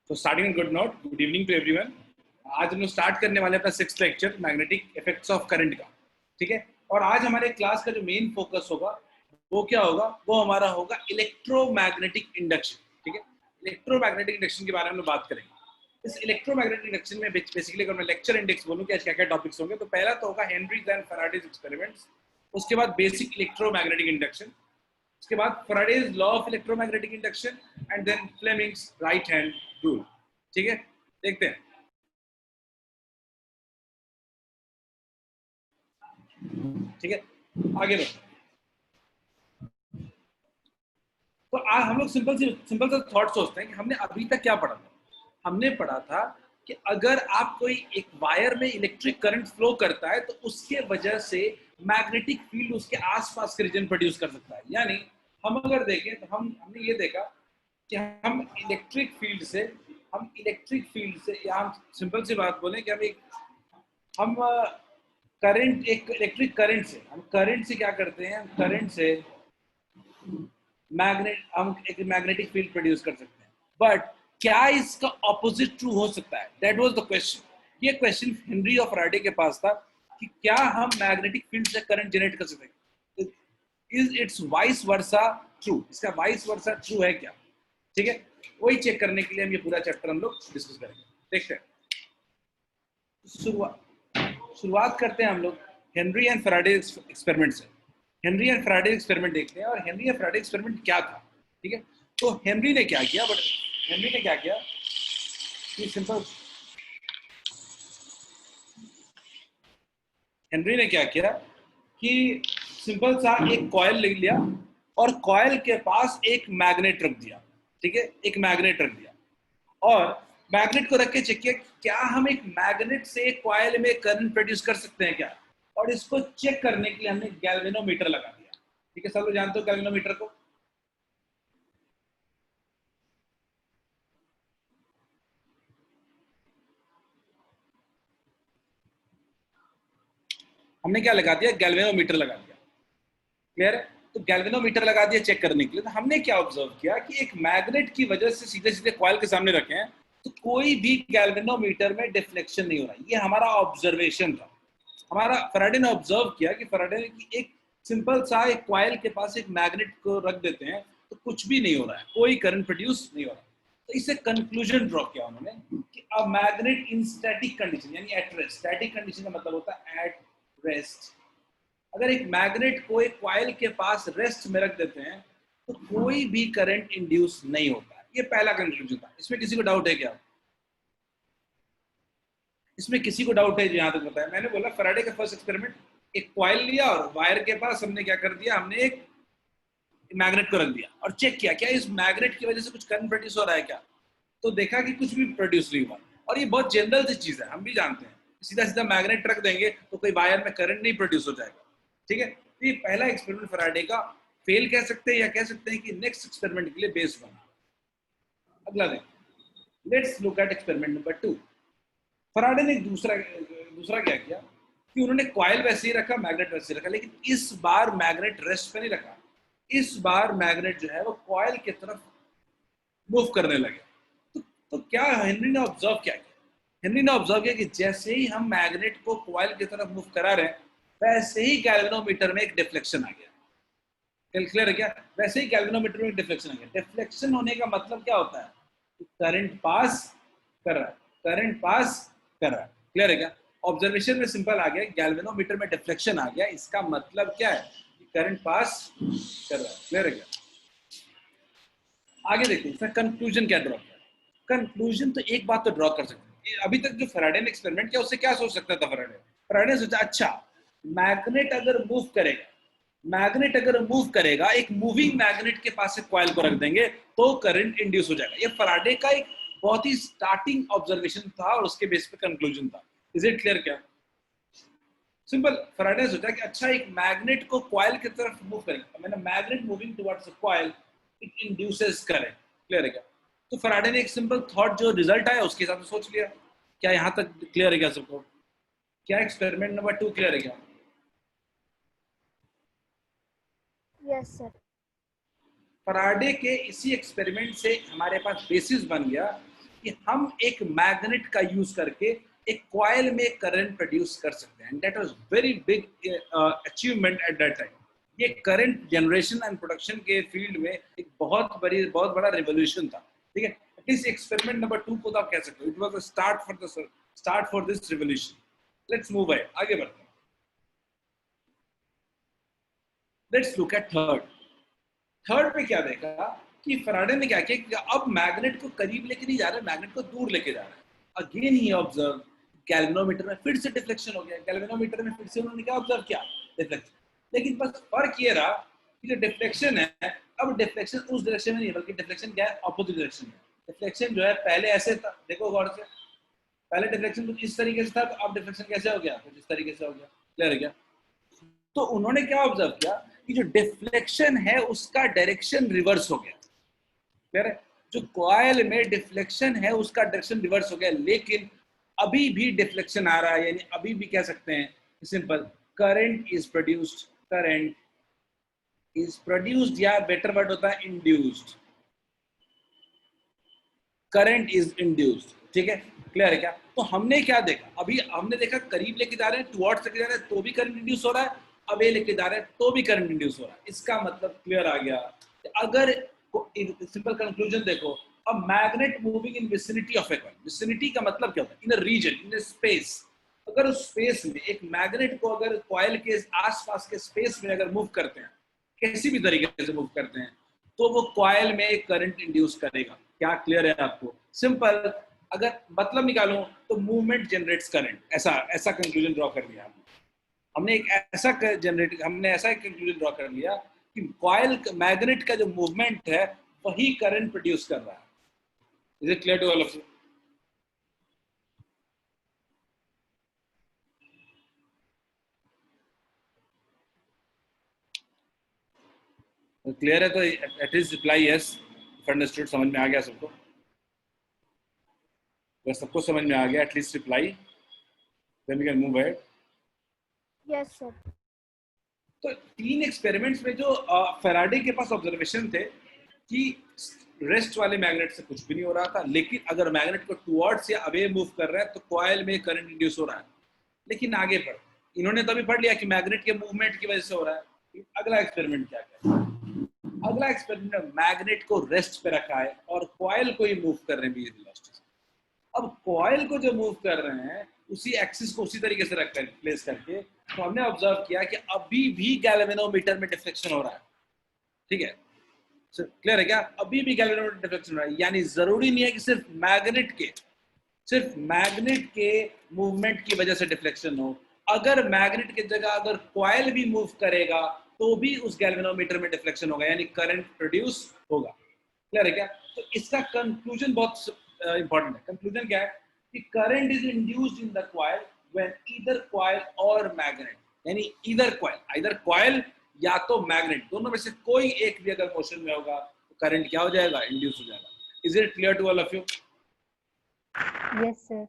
तो starting good note, good evening to everyone. आज हम लोग स्टार्ट करने वाले अपना 6th lecture magnetic effects of current का। ठीक है, और आज हमारे क्लास का जो मेन फोकस होगा वो क्या होगा, वो हमारा होगा इलेक्ट्रोमैग्नेटिक इंडक्शन। ठीक है, इलेक्ट्रोमैग्नेटिक इंडक्शन के बारे में हम बात करेंगे। इस इलेक्ट्रोमैग्नेटिक इंडक्शन में बेसिकली अगर मैं लेक्चर इंडेक्स बोलूं कि आज क्या क्या टॉपिक्स होंगे, तो पहला तो होगा हेनरीज एंड फैराडेज एक्सपेरिमेंट्स, उसके बाद बेसिक इलेक्ट्रोमैग्नेटिक इंडक्शन, उसके बाद Faraday's law of electromagnetic induction and then Fleming's right hand rule. ठीक है, देखते हैं। ठीक है, आगे बढ़ते हैं। तो आज हम लोग सिंपल सा थॉट सोचते हैं कि हमने अभी तक क्या पढ़ा था। हमने पढ़ा था कि अगर आप कोई एक वायर में इलेक्ट्रिक करंट फ्लो करता है तो उसके वजह से मैग्नेटिक फील्ड उसके आसपास के रीजन प्रोड्यूस कर सकता है। यानी हम अगर देखें तो हमने ये देखा कि हम इलेक्ट्रिक फील्ड से या हम सिंपल सी बात बोलें कि हम करंट एक इलेक्ट्रिक करंट से क्या करते हैं, हम करंट से हम एक मैग्नेटिक फील्ड प्रोड्यूस कर सकते हैं। बट क्या इसका ऑपोजिट ट्रू हो सकता है? That was the question. ये क्वेश्चन हेनरी ऑफ फैराडे के पास था कि क्या हम मैग्नेटिक फील्ड से करंट जनरेट कर सकते हैं। Is it's vice versa true? इसका वाइस वर्सा ट्रू है क्या? ठीक है, वही चेक करने के लिए हम ये पूरा चैप्टर हम लोग डिस्कस करेंगे। देखते हैं, शुरुआत करते हैं हम लोग हेनरी एंड फैराडे एक्सपेरिमेंट से। हेनरी एंड फैराडे एक्सपेरिमेंट देखते हैं, और हेनरी एंड फैराडे एक्सपेरिमेंट क्या था। ठीक है, तो हेनरी ने क्या किया कि हेनरी ने क्या किया कि सिंपल सा एक कॉइल ले लिया और कॉइल के पास एक मैग्नेट रख दिया। ठीक है, एक मैग्नेट रख दिया और मैग्नेट को रख के चेक किया क्या हम एक मैग्नेट से एक कॉइल में करंट प्रोड्यूस कर सकते हैं क्या। और इसको चेक करने के लिए हमने गैल्वेनोमीटर लगा दिया। ठीक है, सब लोग जानते हो गैल्वेनोमीटर को। हमने क्या लगा दिया, गैल्वेनोमीटर लगा दिया। क्लियर है? तो गैल्वेनोमीटर लगा दिया चेक करने के लिए। तो हमने क्या ऑब्जर्व किया कि एक मैग्नेट की वजह से सीधे सीधे कॉइल के सामने रखे हैं तो कोई भी गैल्वेनोमीटर में डिफ्लेक्शन नहीं हो रहा। ये हमारा ऑब्जर्वेशन था। हमारा फैराडे ने ऑब्जर्व किया कि फैराडे ने कि एक सिंपल सा एक कॉइल के पास एक मैग्नेट को रख देते हैं तो कुछ भी नहीं हो रहा है, कोई करंट प्रोड्यूस नहीं हो रहा है। तो इससे कंक्लूजन ड्रॉ किया उन्होंने कि a magnet in static condition, यानी एट रेस्ट। स्टैटिक कंडीशन का मतलब होता है एट रेस्ट। अगर एक मैग्नेट को एक कॉइल के पास रेस्ट में रख देते हैं तो कोई भी करंट इंड्यूस नहीं होता। ये पहला कंक्लूजन था। इसमें किसी को डाउट है क्या? इसमें किसी को डाउट है? जो यहां तक बताया मैंने, बोला फैराडे का फर्स्ट एक्सपेरिमेंट, एक कॉइल लिया और वायर के पास हमने क्या कर दिया, हमने एक मैग्नेट को रख दिया और चेक किया क्या इस मैग्नेट की वजह से कुछ करंट प्रोड्यूस हो रहा है क्या। तो देखा कि कुछ भी प्रोड्यूस नहीं हुआ। और ये बहुत जनरल सी चीज है, हम भी जानते हैं। सीधा सीधा मैग्नेट रख देंगे तो कोई वायर में करंट नहीं प्रोड्यूस हो जाएगा। ठीक है, तो ये पहला एक्सपेरिमेंट फैराडे का फेल कह सकते हैं, या कह सकते हैं कि नेक्स्ट एक्सपेरिमेंट के लिए बेस बना। अगला देखें, let's look at experiment number 2। Faraday ने दूसरा दूसरा क्या किया कि उन्होंने कॉइल वैसे ही रखा, मैग्नेट वैसे ही रखा, लेकिन इस बार मैग्नेट रेस्ट पे नहीं रखा। इस बार मैग्नेट जो है वो कॉइल की तरफ मूव करने लगे। तो क्या हेनरी ने ऑब्जर्व क्या किया? हेनरी ने ऑब्जर्व किया कि जैसे ही हम मैग्नेट को कॉइल की तरफ मूव करा रहे हैं वैसे ही गैल्वेनोमीटर में एक डिफ्लेक्शन आ गया। क्लियर है क्या? वैसे ही गैल्वेनोमीटर में एक डिफ्लेक्शन आ गया। डिफ्लेक्शन होने का मतलब क्या होता है? करंट पास कर रहा है, करंट पास कर रहा है। क्लियर है क्या? ऑब्जर्वेशन में सिंपल आ गया, गैल्वेनोमीटर में डिफ्लेक्शन आ गया, इसका मतलब क्या है कि करंट पास कर रहा है। क्लियर है क्या? आगे देखते हैं इसका कंक्लूजन क्या ड्रॉ किया। कंक्लूजन तो एक बात तो ड्रॉ कर सकते हैं, अभी तक जो फैराडे ने एक्सपेरिमेंट किया उससे क्या सोच सकता था फैराडे? फैराडे ने सोचा अच्छा मैग्नेट अगर मूव करेगा, एक मूविंग मैग्नेट के पास एक कॉइल को रख देंगे तो करंट इंड्यूस हो जाएगा। ये फैराडे का एक बहुत ही स्टार्टिंग ऑब्जर्वेशन था और उसके बेस पे कंक्लूजन था। इज इट क्लियर क्या? सिंपल, फैराडे ने सोचा कि अच्छा एक मैग्नेट को कॉइल की तरफ मूव करेगा, मैंने magnet moving towards a coil, it induces current. Clear है क्या? तो फैराडे ने एक सिंपल थॉट, जो रिजल्ट आया उसके हिसाब से सोच लिया। क्या यहां तक क्लियर है क्या सबको? क्या एक्सपेरिमेंट नंबर 2 क्लियर है क्या? Yes sir. फैराडे के इसी एक्सपेरिमेंट से हमारे पास बेसिस बन गया कि हम एक मैग्नेट का यूज करके एक कॉइल में करंट प्रोड्यूस कर सकते हैं, and that was very big achievement at that time. ये करंट जनरेशन एंड प्रोडक्शन के फील्ड में एक बहुत बड़ा रिवॉल्यूशन था, ठीक है। एटलीस्ट एक्सपेरिमेंट नंबर 2 को तो आप कह सकते हो, it was the start for this revolution. Let's move ahead, आगे बढ़ते हैं। लेट्स लुक एट थर्ड पे क्या देखा कि फैराडे ने क्या किया कि अब मैग्नेट को करीब लेके नहीं जा रहा है, मैग्नेट को दूर लेके जा रहा है। अगेन ही ऑब्जर्व गैल्वेनोमीटर में फिर से डिफ्लेक्शन हो गया, गैल्वेनोमीटर में फिर से उन्होंने क्या ऑब्जर्व किया, डिफ्लेक्शन। लेकिन बस फर्क ये रहा कि जो डिफ्लेक्शन है, अब डिफ्लेक्शन उस डायरेक्शन में नहीं है, बल्कि डिफ्लेक्शन क्या है, ऑपोजिट डायरेक्शन में। डिफ्लेक्शन जो है पहले ऐसे था, देखो गौर से, पहले डिफ्लेक्शन कुछ इस तरीके से था, तो अब डिफ्लेक्शन कैसे हो गया, कुछ इस तरीके से हो गया। क्लियर है क्या? तो उन्होंने क्या ऑब्जर्व किया कि जो डिफ्लेक्शन है उसका डायरेक्शन रिवर्स हो गया। क्लियर है? जो कॉइल में डिफ्लेक्शन है उसका डायरेक्शन रिवर्स हो गया, लेकिन अभी भी डिफ्लेक्शन आ रहा है, यानी अभी भी कह सकते हैं सिंपल, करंट इज प्रोड्यूस्ड, या बेटर वर्ड होता है इंड्यूस्ड। करंट इज इंड्यूस्ड, ठीक है। क्लियर है क्या? तो हमने क्या देखा, अभी हमने देखा करीब लेके जा रहे हैं, टुवर्ड्स लेके जा रहे हैं तो भी करंट इंड्यूस हो रहा है, अवे लेके जा रहे हैं तो भी करंट इंड्यूस हो रहा है। इसका मतलब क्लियर आ गया। अगर सिंपल कंक्लूजन देखो, a magnet moving in vicinity of A coil, vicinity का मतलब क्या होता है, इन a reason, in a space. अगर उस स्पेस में एक मैग्नेट को अगर कॉइल के आसपास के स्पेस में अगर मूव करते हैं, किसी भी तरीके से मूव करते हैं, तो वो कॉइल में करंट इंड्यूस करेगा। क्या क्लियर है आपको? सिंपल, अगर मतलब निकालूं तो मूवमेंट जनरेट्स करंट, ऐसा कंक्लूजन ड्रॉ कर लिया हमने ऐसा एक कंक्लूजन ड्रॉ कर लिया कि कॉइल मैग्नेट का जो मूवमेंट है वही करंट प्रोड्यूस कर रहा है। Is it clear to all of you? Clear है तो at least reply yes if understood, समझ में आ गया सबको? अगर सबको समझ में आ गया at least reply, then we can move ahead. Yes, sir. तो 3 एक्सपेरिमेंट्स में जो फैराडे के पास ऑब्जर्वेशन थे कि रेस्ट वाले मैग्नेट से कुछ भी नहीं हो रहा था, लेकिन अगर मैग्नेट को टुवर्ड्स या अवे मूव कर रहा है तो कॉइल में करंट इंड्यूस हो रहा है। लेकिन आगे बढ़, इन्होंने तभी पढ़ लिया कि मैग्नेट के मूवमेंट की वजह से हो रहा है। अगला एक्सपेरिमेंट क्या है? अगला एक्सपेरिमेंट मैग्नेट को रेस्ट पे रखा है और कॉइल को ही मूव कर रहे हैं बीच वेलोसिटी से। अब कॉइल को जो मूव कर रहे हैं उसी एक्सिस को उसी तरीके से रख कर प्लेस करके, तो हमने ऑब्जर्व किया कि अभी भी गैल्वेनोमीटर में डिफ्लेक्शन हो रहा है। ठीक है, क्लियर है क्या? अभी भी गैल्वेनोमीटर डिफ्लेक्शन हो रहा है, यानी जरूरी नहीं है कि सिर्फ मैग्नेट के मूवमेंट की वजह से डिफ्लेक्शन हो। अगर मैग्नेट की जगह अगर कॉइल भी मूव करेगा तो भी उस गैल्वेनोमीटर में डिफ्लेक्शन होगा, यानी करंट प्रोड्यूस होगा। क्लियर है क्या? तो इसका कंक्लूजन बहुत इंपॉर्टेंट है। कंक्लूजन क्या है कि current is induced in the coil when either coil और मैग्नेट, यानी ईदर कॉइल या तो मैग्नेट, दोनों में से कोई एक भी अगर मोशन में होगा तो करंट क्या हो जाएगा, इंड्यूस हो जाएगा। Is it clear to all of you? Yes, sir.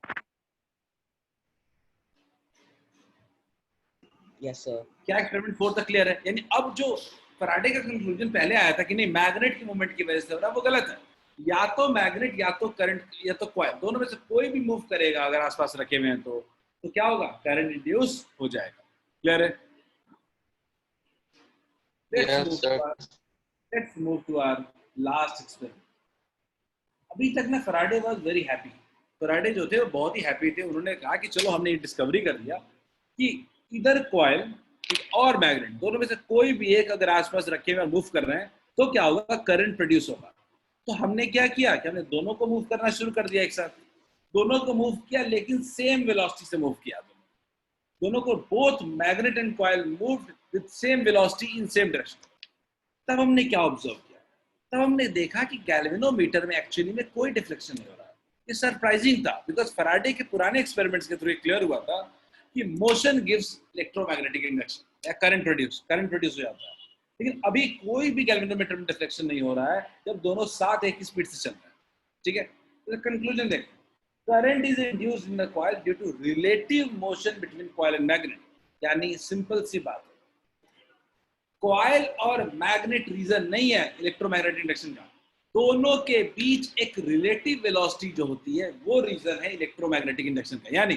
Yes sir. क्या एक्सपेरिमेंट 4 तक क्लियर है? यानी अब जो फैराडे का कंक्लूजन पहले आया था कि नहीं मैग्नेट की मूवमेंट की वजह से हो रहा है, वो गलत है। या तो मैग्नेट या तो करंट या तो कॉइल, दोनों में से कोई भी मूव करेगा अगर आसपास रखे हुए हैं तो क्या होगा, करंट इंड्यूस हो जाएगा। क्लियर है? Let's move to our last experiment. अभी तक ना Faraday was very happy. Faraday जो थे वो बहुत ही हैप्पी थे। उन्होंने कहा कि चलो हमने ये डिस्कवरी कर लिया कि इधर कॉइल और मैग्नेट, दोनों में से कोई भी एक अगर आसपास रखे हुए मूव कर रहे हैं तो क्या होगा, करंट प्रोड्यूस होगा। तो हमने क्या किया कि हमने दोनों को मूव करना शुरू कर दिया एक साथ। दोनों को मूव किया लेकिन सेम वेलोसिटी से मूव किया। दोनों को, both magnet and coil moved with same velocity in same direction. तब हमने क्या ऑब्जर्व किया? तब हमने देखा कि गैल्वेनोमीटर में एक्चुअली में कोई डिफ्लेक्शन नहीं हो रहा है। ये सरप्राइजिंग था, बिकॉज फैराडे के पुराने एक्सपेरिमेंट्स के थ्रू क्लियर हुआ था कि मोशन गिव्स इलेक्ट्रोमैग्नेटिक इंडक्शन या करंट प्रोड्यूस हो जाता है। लेकिन अभी कोई भी गैल्वेनोमीटर में डिफ्लेक्शन नहीं हो रहा है जब दोनों साथ एक ही स्पीड से चल रहे हैं। ठीक है, तो कंक्लूजन देखो, current is induced in the coil due to relative motion between coil and magnet. यानी सिंपल सी बात है, कॉइल और मैग्नेट रीजन नहीं है इलेक्ट्रोमैग्नेटिक इंडक्शन का, दोनों के बीच एक रिलेटिव वेलोसिटी जो होती है वो रीजन है इलेक्ट्रोमैग्नेटिक इंडक्शन का। यानी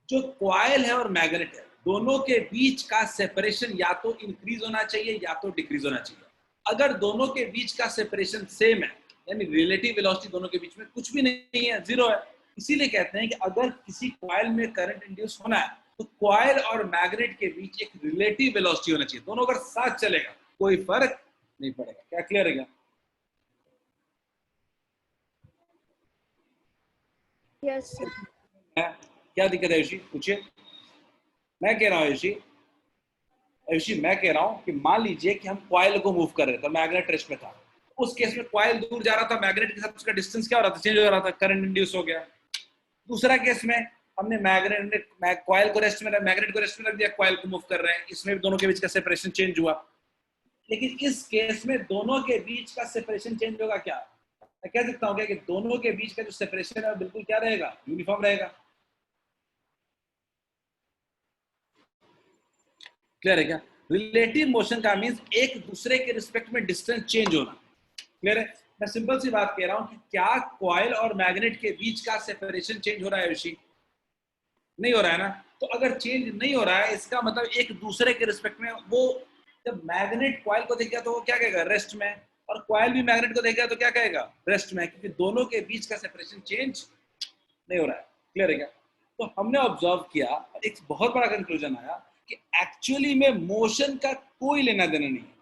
जो कॉइल है और मैग्नेट है दोनों के बीच का सेपरेशन या तो इंक्रीज होना चाहिए या तो डिक्रीज होना चाहिए। अगर दोनों के बीच का सेपरेशन सेम है यानी रिलेटिव वेलोसिटी दोनों के बीच में कुछ भी नहीं है, जीरो है, इसीलिए कहते हैं कि अगर किसी कॉइल में करंट इंड्यूस होना है तो कॉइल और मैग्नेट के बीच एक रिलेटिव वेलोसिटी होना चाहिए। दोनों अगर साथ चलेगा कोई फर्क नहीं पड़ेगा। क्या क्लियर है क्या? Yes, sir. क्या दिक्कत है ऋषि, पूछिए। मैं कह रहा हूँ ऋषि मैं कह रहा हूँ कि मान लीजिए कि हम कॉइल को मूव कर रहे थे, मैग्नेट रेस्ट में था, उस केस में कॉइल दूर जा रहा था, मैग्नेट के साथ उसका डिस्टेंस क्या हो रहा था, चेंज हो रहा था, करंट इंड्यूस हो गया। दूसरा केस में हमने कॉइल को रेस्ट में, मैग्नेट को रेस्ट में रख दिया, कॉइल को मूव कर रहे हैं, इसमें भी दोनों के बीच का सेपरेशन चेंज हुआ। लेकिन इस केस में दोनों के बीच का सेपरेशन चेंज होगा क्या? मैं कह सकता हूँ कि दोनों के बीच का जो सेपरेशन है बिल्कुल क्या रहेगा, यूनिफॉर्म रहेगा। क्लियर है क्या? रिलेटिव मोशन का मींस एक दूसरे के रिस्पेक्ट में डिस्टेंस चेंज होना। क्लियर है? मैं सिंपल सी बात कह रहा हूं कि क्या कॉइल और मैग्नेट के बीच का सेपरेशन चेंज हो रहा है ऋषि? नहीं हो रहा है ना। तो अगर चेंज नहीं हो रहा है इसका मतलब एक दूसरे के रिस्पेक्ट में वो, जब मैग्नेट कॉइल को देखेगा तो वो क्या कहेगा, रेस्ट में, और कॉइल भी मैग्नेट को देखेगा तो क्या कहेगा, रेस्ट में, क्योंकि दोनों के बीच का सेपरेशन चेंज नहीं हो रहा है। क्लियर है क्या? तो हमने ऑब्जर्व किया, एक बहुत बड़ा कंक्लूजन आया कि एक्चुअली में मोशन का कोई लेना देना नहीं है।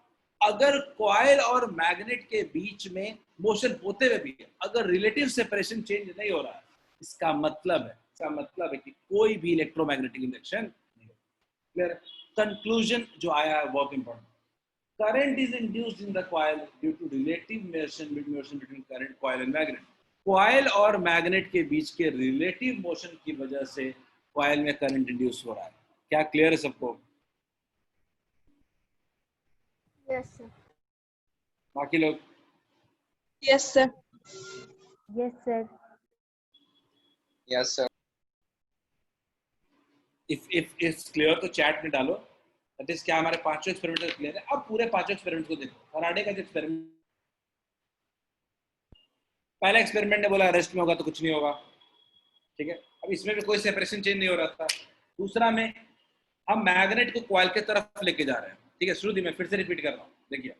अगर कॉइल और मैग्नेट के बीच में मोशन होते हुए भी अगर रिलेटिव सेपरेशन चेंज नहीं हो रहा है, इसका मतलब है कि कोई भी इलेक्ट्रोमैग्नेटिक इंडक्शन नहीं हो। क्लियर? कंक्लूजन जो आया है बहुत important, current is induced in the coil due to relative motion between current coil and magnet। Coil और मैग्नेट के बीच के रिलेटिव मोशन की वजह से कॉइल में करंट इंड्यूस हो रहा है। क्या क्लियर है सबको? Yes, sir. बाकी लोग? Yes, sir. Yes, sir. Yes, sir. If it's clear तो चैट में डालो। दैट इज क्या हमारे पांचों एक्सपेरिमेंट क्लियर है? अब पूरे पांचों एक्सपेरिमेंट को देखो। फैराडे का जो एक्सपेरिमेंट, पहला एक्सपेरिमेंट ने बोला रेस्ट में होगा तो कुछ नहीं होगा, ठीक है। अब इसमें भी कोई सेपरेशन चेंज नहीं हो रहा था। दूसरा में हम मैग्नेट को कॉइल के तरफ लेके जा रहे हैं, ठीक है। श्रुति मैं फिर से रिपीट कर रहा हूँ, देखिए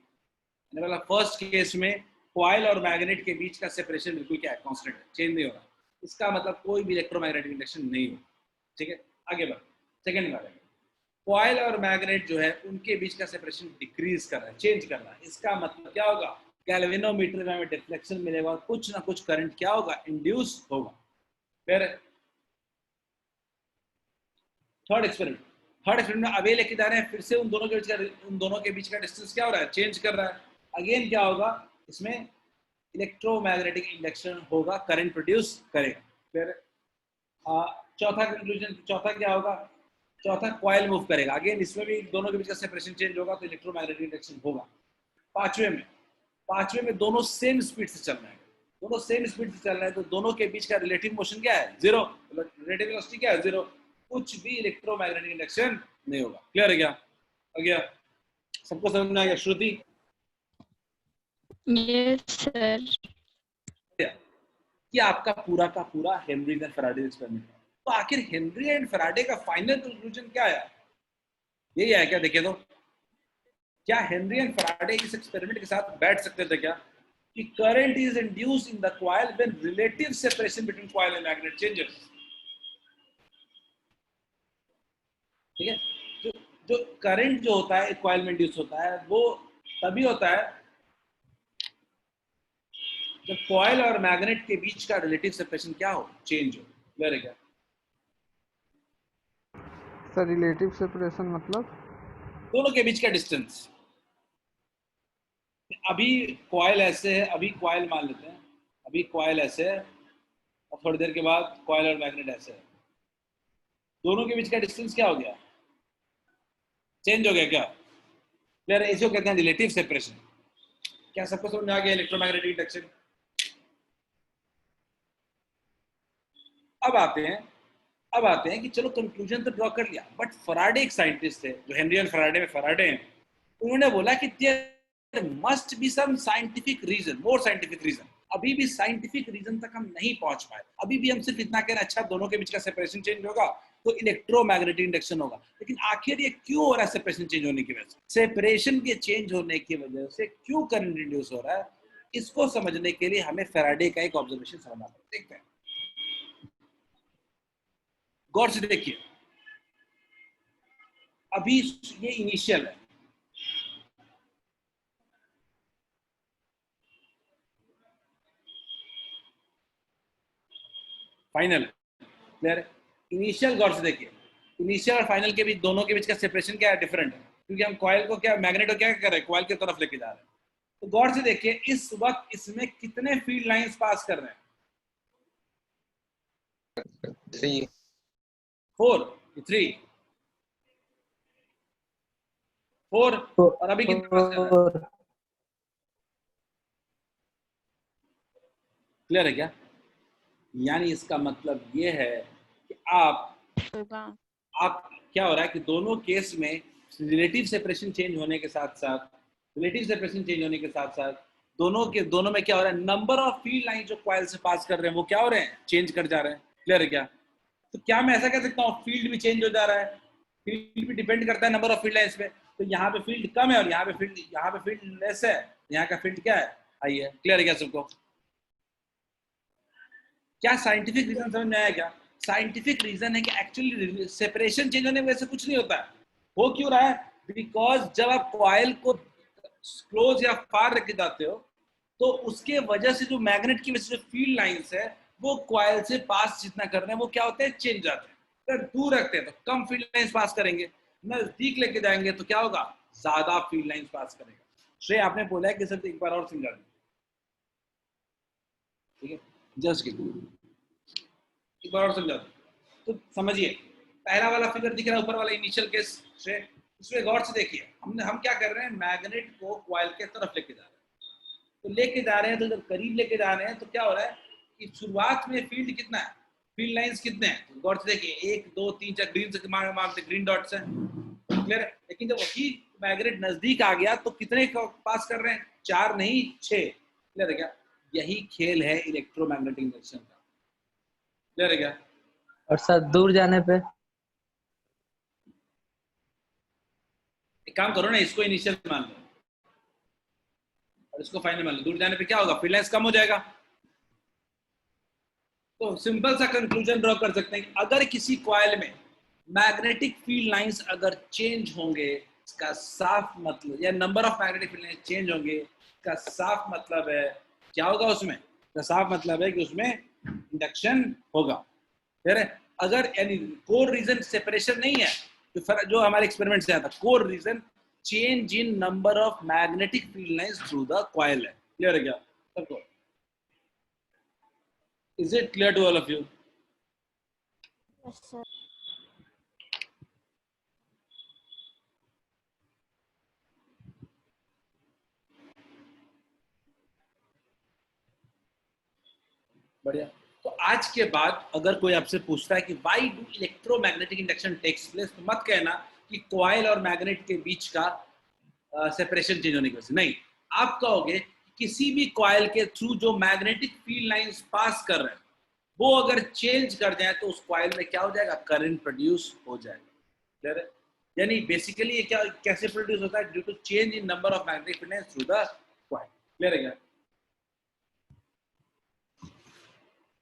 मैंने बोला फर्स्ट केस में कॉइल और मैग्नेट के बीच का सेपरेशन बिल्कुल क्या है, कांस्टेंट है, चेंज नहीं हो रहा। इसका मतलब कोई भी इलेक्ट्रोमैग्नेटिक इंडक्शन नहीं हो, ठीक है। आगे बढ़, सेकंड बार कॉइल और मैग्नेट जो है उनके बीच का सेपरेशन डिक्रीज कर रहा है, चेंज कर रहा है। इसका मतलब क्या होगा, गैल्वेनोमीटर में हमें डिफ्लेक्शन मिलेगा, कुछ ना कुछ करंट क्या होगा, इंड्यूस होगा। फिर थर्ड एक्सपेरिमेंट में अवे लेके जा रहे हैं, फिर से उन दोनों के बीच का डिस्टेंस क्या हो रहा है, चेंज कर रहा है। अगेन क्या होगा, इसमें इलेक्ट्रोमैग्नेटिक इंडक्शन होगा, करंट प्रोड्यूस करेगा। फिर चौथा कंक्लूजन, चौथा क्या होगा, चौथा कॉइल मूव करेगा। अगेन इसमें भी दोनों के बीच का सेपरेशन चेंज होगा तो इलेक्ट्रोमैग्नेटिक इंडक्शन होगा। पांचवें में दोनों सेम स्पीड से चल रहे हैं, दोनों सेम स्पीड से चल रहे हैं तो दोनों के बीच का रिलेटिव मोशन क्या है, जीरो, रिलेटिव वेलोसिटी क्या है, जीरो। कुछ भी इलेक्ट्रोमैग्नेटिक इंडक्शन नहीं होगा। क्लियर है क्या? हो गया? सबको समझ में आ गया? श्रुति? Yes, sir. कि आपका पूरा का पूरा हेनरी एंड फैराडे एक्सपेरिमेंट है। तो आखिर हेनरी एंड फैराडे का फाइनल कंक्लूजन क्या है, यही है क्या? देखिए तो क्या हेनरी एंड फैराडे इस एक्सपेरिमेंट के साथ बैठ सकते थे क्या कि current is induced in the coil when relative separation between coil and magnet changes. ठीक है, जो करंट जो होता है कॉइल में इंड्यूस होता है वो तभी होता है जब कॉइल और मैग्नेट के बीच का रिलेटिव सेपरेशन क्या हो, चेंज हो। क्लियर है क्या? सर रिलेटिव सेपरेशन मतलब दोनों के बीच का डिस्टेंस। अभी कॉइल ऐसे है, अभी कॉइल मान लेते हैं, अभी कॉइल ऐसे है और थोड़ी देर के बाद कॉइल और मैग्नेट ऐसे है, दोनों के बीच का डिस्टेंस क्या हो गया, चेंज हो गया क्या? क्लियर है? इसको कहते हैं रिलेटिव सेपरेशन। क्या सबको समझ में आ गया इलेक्ट्रोमैग्नेटिक इंडक्शन? अब आते हैं कि चलो कंक्लूजन तो ड्रॉ कर लिया, बट फैराडे एक साइंटिस्ट थे जो हेनरी एंड फैराडे में फैराडे हैं, उन्होंने बोला कि there must be some scientific reason, more scientific reason. अभी भी साइंटिफिक रीजन तक हम नहीं पहुंच पाए। अभी भी हम सिर्फ इतना कह रहे हैं अच्छा दोनों के बीच का सेपरेशन चेंज होगा तो इलेक्ट्रोमैग्नेटिक इंडक्शन होगा, लेकिन आखिर ये क्यों हो रहा है? सेपरेशन चेंज होने की वजह से, सेपरेशन के चेंज होने की वजह से क्यों करंट इंड्यूस हो रहा है, इसको समझने के लिए हमें फैराडे का एक ऑब्जर्वेशन समझना पड़ेगा। देखते हैं, गौर से देखिए। अभी ये इनिशियल है, फाइनल क्लियर है। इनिशियल गौर से देखिए, इनिशियल और फाइनल के बीच, दोनों के बीच का सेपरेशन क्या है? डिफरेंट है, क्योंकि हम कॉइल को क्या, मैग्नेट को क्या कर रहे हैं? कॉइल की तरफ लेके जा रहे हैं। तो गौर से देखिए, इस वक्त इसमें कितने फील्ड लाइंस पास कर रहे हैं? 3 4, 3, 4, और अभी कितने पास कर रहे हैं? क्लियर है क्या? यानी इसका मतलब ये है कि आप क्या हो रहा है कि दोनों केस में रिलेटिव सेपरेशन चेंज होने के साथ साथ, दोनों में क्या हो रहा है? नंबर ऑफ फील्ड लाइन जो कॉइल से पास कर रहे हैं वो क्या हो रहे हैं? चेंज कर जा रहे हैं। क्लियर है क्या? तो क्या मैं ऐसा कह सकता हूँ फील्ड भी चेंज हो जा रहा है? फील्ड भी डिपेंड करता है नंबर ऑफ फील्ड लाइंस पे। तो यहाँ पे फील्ड कम है और यहाँ पे फील्ड लेस है। यहाँ का फील्ड क्या है? हाई है। क्लियर है क्या सबको? क्या साइंटिफिक रीजन समझ में आया क्या? साइंटिफिक रीजन है कि एक्चुअली सेपरेशन चेंज होने की वजह से कुछ नहीं होता है। हो क्यों रहा है? बिकॉज जब आप कॉइल को क्लोज या फार रखे जाते हो तो उसके वजह से जो मैग्नेट की वजह से फील्ड लाइंस है वो कॉइल से पास जितना कर रहे हैं वो क्या होते हैं? चेंज जाते हैं। अगर दूर रखते हैं तो कम फील्ड लाइंस पास करेंगे, नजदीक लेके जाएंगे तो क्या होगा? ज्यादा फील्ड लाइंस पास करेगा। श्रेय आपने बोला है कि सर एक बार और समझा दें, ठीक है? जस्ट एक बार और समझा दो तो समझिए। पहला वाला फिगर दिख रहा है ऊपर वाला इनिशियल केस से, इसमें गौर से देखिए। हम क्या कर रहे हैं? मैग्नेट को कॉइल के तरफ लेके जा रहे हैं। तो लेके जा रहे हैं तो जब करीब लेके जा रहे हैं तो क्या हो रहा है कि शुरुआत में फील्ड कितना है? फील्ड लाइंस कितने हैं? तो गौर से देखिए 1 2 3 4 ग्रीन से मारते, ग्रीन डॉट्स हैं। क्लियर है? लेकिन जब वही मैग्नेट नजदीक आ गया तो कितने पास कर रहे हैं? 4 नहीं 6। क्लियर है क्या? यही खेल है इलेक्ट्रोमैग्नेटिक इंडक्शन का। क्लियर है क्या? और सर दूर जाने पे एक काम करो ना, इसको इनिशियल मान लो और इसको फाइनल मान लो। दूर जाने पे क्या होगा? फील्ड लाइंस कम हो जाएगा। तो सिंपल सा कंक्लूजन ड्रॉ कर सकते हैं कि अगर किसी कॉइल में मैग्नेटिक फील्ड लाइंस अगर चेंज होंगे, इसका साफ मतलब, या number of magnetic field lines change होंगे, इसका साफ मतलब है क्या होगा? उसमें इसका साफ मतलब है कि उसमें इंडक्शन होगा। फिर अगर यानी कोर रीजन सेपरेशन नहीं है, जो हमारे एक्सपेरिमेंट से आया था, core reason change in number of magnetic field lines through the coil है। क्लियर है क्या सबको? Is it clear to all of you? Yes, sir. बढ़िया। तो आज के बाद अगर कोई आपसे पूछता है कि why do electromagnetic induction takes place, तो मत कहना कि कॉइल और मैग्नेट के बीच का सेपरेशन चेंज होने की वजह से। नहीं, आप कहोगे किसी भी कॉइल के थ्रू जो मैग्नेटिक फील्ड लाइंस पास कर रहे हैं वो अगर चेंज कर जाए तो उस कॉइल में क्या हो जाएगा? करंट प्रोड्यूस हो जाएगा। क्लियर है? यानी बेसिकली ये क्या कैसे प्रोड्यूस होता है? Due to change in number of magnetic field lines through the coil. Clear है क्या?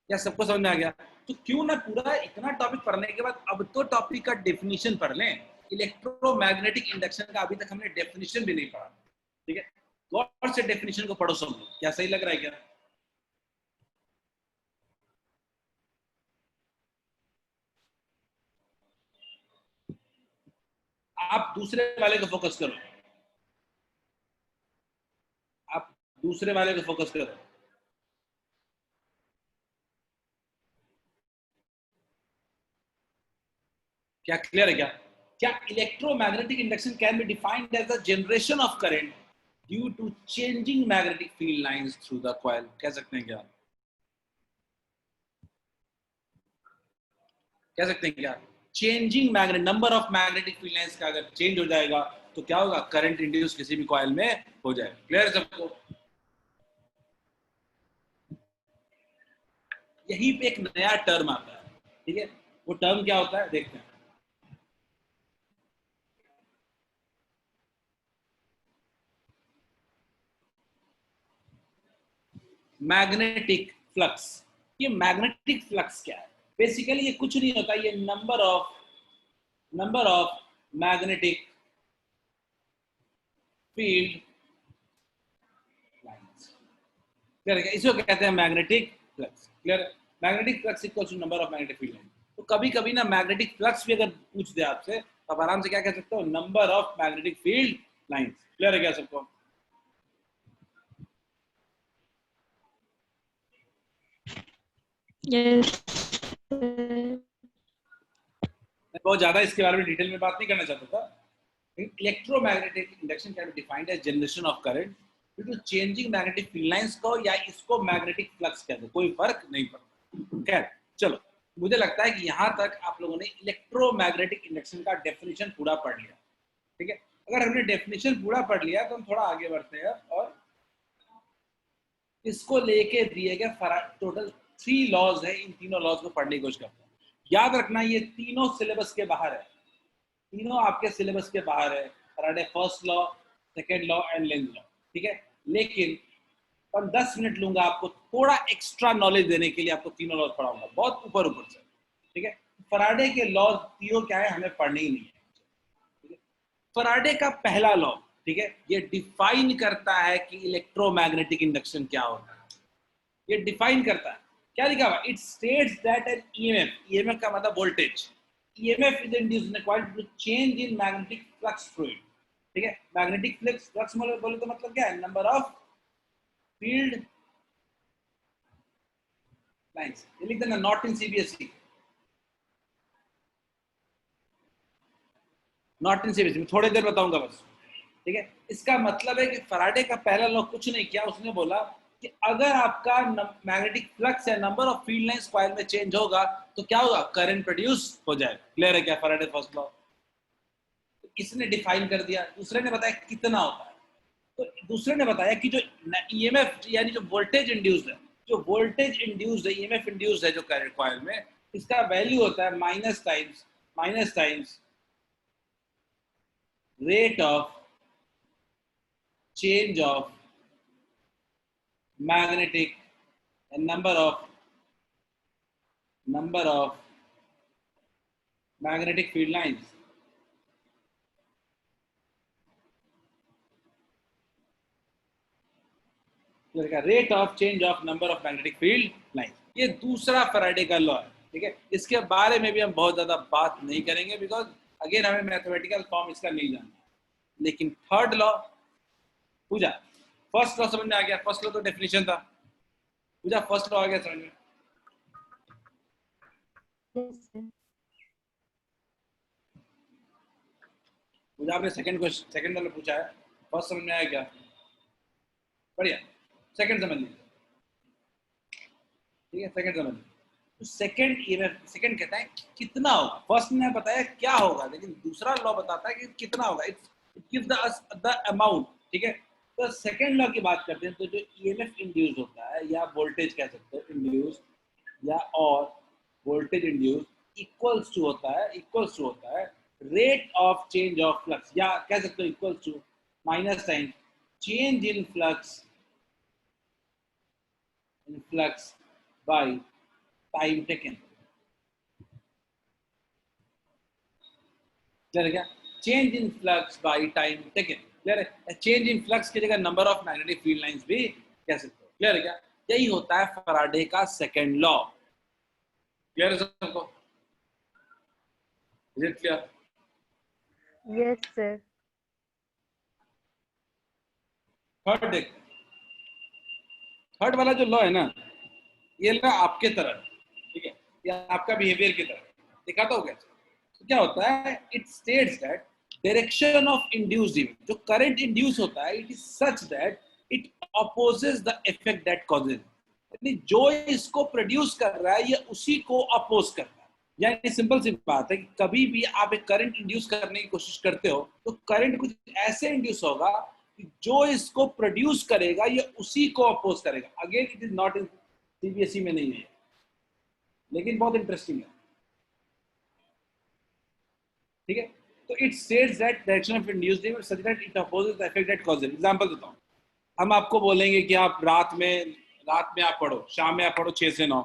क्या सबको समझ में आ गया? तो क्यों ना पूरा इतना टॉपिक पढ़ने के बाद अब तो टॉपिक का डेफिनेशन पढ़ लें। इलेक्ट्रोमैग्नेटिक इंडक्शन का अभी तक हमने डेफिनेशन भी नहीं पढ़ा। ठीक है, गौर से डेफिनेशन को पढ़ो सब। क्या सही लग रहा है क्या? आप दूसरे वाले को फोकस करो, आप दूसरे वाले को फोकस करो। क्या क्लियर है क्या? क्या electromagnetic induction can be defined as the generation of current due to changing magnetic field lines through the coil? कह सकते हैं क्या? कह सकते हैं क्या? Changing magnet, number of magnetic field lines का अगर चेंज हो जाएगा तो क्या होगा, करंट इंड्यूस किसी भी कॉइल में हो जाएगा। क्लियर है सबको? यहीं पे एक नया टर्म आता है, ठीक है, वो टर्म क्या होता है देखते हैं। Magnetic flux. ये मैग्नेटिक फ्लक्स क्या है? बेसिकली ये कुछ नहीं होता, ये number of magnetic field lines. Clear है? इसको कहते हैं magnetic flux. Clear? Magnetic flux equal to number of magnetic field line. तो कभी कभी ना मैग्नेटिक फ्लक्स भी अगर पूछ दे आपसे, तो आप आराम से क्या कह सकते हो, number of magnetic field lines. Clear है क्या सबको? Yes, sir. मैं बहुत ज्यादा इसके बारे में डिटेल में बात नहीं करना चाहता था। Electromagnetic induction can be defined as generation of current due to changing magnetic field lines को, या इसको मैग्नेटिक फ्लक्स कहते हैं, कोई फर्क नहीं पड़ता। खैर चलो, मुझे लगता है कि यहाँ तक आप लोगों ने इलेक्ट्रोमैग्नेटिक इंडक्शन का डेफिनेशन पूरा पढ़ लिया। ठीक है, अगर हमने डेफिनेशन पूरा पढ़ लिया तो हम थोड़ा आगे बढ़ते हैं और इसको लेके दिए गए टोटल 3 लॉज है, इन तीनों लॉज को पढ़ने की कोशिश करते हैं। याद रखना ये तीनों सिलेबस के बाहर है, तीनों आपके सिलेबस के बाहर है। Faraday first law, second law and Lenz law. ठीक है, लेकिन 10 मिनट लूंगा आपको थोड़ा एक्स्ट्रा नॉलेज देने के लिए, आपको तीनों लॉज पढ़ाऊंगा बहुत ऊपर ऊपर से। ठीक है, फैराडे के लॉज तीनों क्या है हमें पढ़ने ही नहीं है। ठीक है, फैराडे का पहला लॉ, ठीक है, ये डिफाइन करता है कि इलेक्ट्रोमैग्नेटिक इंडक्शन क्या होता है। ये डिफाइन करता है, क्या लिखा हुआ? It states that an EMF का मतलब voltage, EMF is induced in according to change in magnetic flux fluid. ठीक है, मैग्नेटिक फ्लक्स बोले तो मतलब क्या है, नंबर ऑफ फील्ड लाइंस। ये लिख देना, not in CBSE, not in CBSE, थोड़ी देर बताऊंगा बस। ठीक है, इसका मतलब है कि फैराडे का पहला लॉ कुछ नहीं किया, उसने बोला कि अगर आपका मैग्नेटिक फ्लक्स है, number of field lines coil में चेंज होगा तो क्या होगा, करंट प्रोड्यूस हो जाएगा। क्लियर है क्या? फैराडे फर्स्ट लॉ इसने डिफाइन कर दिया। दूसरे ने बताया कितना होता है, तो दूसरे ने बताया कि जो ईएमएफ यानी जो वोल्टेज इंड्यूस्ड है, जो वोल्टेज इंड्यूस्ड है, ईएमएफ इंड्यूस्ड है जो करंट कॉइल में, इसका वैल्यू होता है minus times rate of change of magnetic and number of magnetic field lines। Rate of change of number of magnetic field lines, ये दूसरा फैराडे का लॉ है। ठीक है, इसके बारे में भी हम बहुत ज्यादा बात नहीं करेंगे, बिकॉज अगेन हमें मैथमेटिकल फॉर्म इसका नहीं जानना। लेकिन थर्ड लॉ पूजा, फर्स्ट लॉ समझ में आ गया? फर्स्ट लॉ तो डेफिनेशन था। पूजा फर्स्ट लॉ आ गया समझ में? Yes, sir. पूजा आपने सेकंड वाला पूछा है, फर्स्ट समझ में आया क्या? बढ़िया, सेकंड समझ लीजिए। ठीक है, सेकंड समझ लीजिए। तो सेकंड कहता है कितना होगा। फर्स्ट ने बताया क्या होगा, लेकिन दूसरा लॉ बताता है कि कितना होगा। It gives the amount. ठीक है, तो सेकेंड लॉ की बात करते हैं, तो जो ईएमएफ इंड्यूस होता है, या वोल्टेज कह सकते हो इंड्यूस, या और वोल्टेज इंड्यूस इक्वल्स टू होता है rate of change of flux, या कह सकते हो equals to minus time change in flux by time taken. Clear है क्या? Change in flux by time taken. Clear है? चेंज इन फ्लक्स की जगह number of magnetic field lines भी कह सकते हो। क्लियर है क्या? यही होता है फैराडे का सेकंड लॉ। क्लियर है सबको? Is it clear? Yes, sir. Third देख, थर्ड वाला जो लॉ है ना, ये लॉ आपके तरह, ठीक है, या आपका बिहेवियर की तरह दिखाता हो क्या? तो क्या होता है, it states that direction of induced image, जो करंट इंड्यूस होता है, it is such that it opposes the effect that causes. यानी जो इसको प्रोड्यूस कर रहा है ये उसी को अपोज करता है। यानी सिंपल सी बात है कि कभी भी आप एक करंट इंड्यूस करने की कोशिश करते हो तो करंट कुछ ऐसे इंड्यूस होगा कि जो इसको प्रोड्यूस करेगा ये उसी को अपोज करेगा। Again it is not in CBSE में नहीं है, लेकिन बहुत इंटरेस्टिंग है। ठीक है, तो it states that direction of induced image such that it opposes the effect that causes. Example देता हूं, हम आपको बोलेंगे कि आप रात में आप पढ़ो, शाम में आप पढ़ो 6 से 9।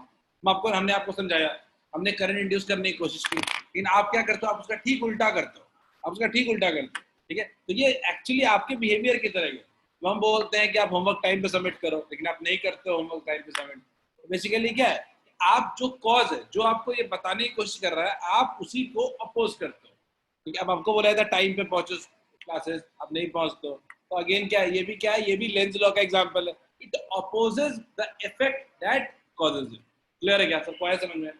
हमने आपको समझाया, हमने करंट इंड्यूस करने की कोशिश की, लेकिन आप क्या करते हो, आप उसका ठीक उल्टा करते हो, आप उसका ठीक उल्टा करते हो। ठीक है, तो ये एक्चुअली आपके बिहेवियर की तरह है। तो हम बोलते हैं कि आप होमवर्क टाइम पे सबमिट करो, लेकिन आप नहीं करते हो होमवर्क टाइम पे सबमिट। तो बेसिकली क्या है, आप जो कॉज है, जो आपको ये बताने की कोशिश कर रहा है, आप उसी को अपोज करते हो। क्योंकि अब आपको बोला था टाइम पे पहुंचो क्लासेस, आप नहीं पहुंचते हो, तो अगेन क्या है, ये भी क्या है, ये भी लेंज लॉ का एग्जांपल है। It opposes the effect that causes it. Clear है क्या सबको, आया समझ में?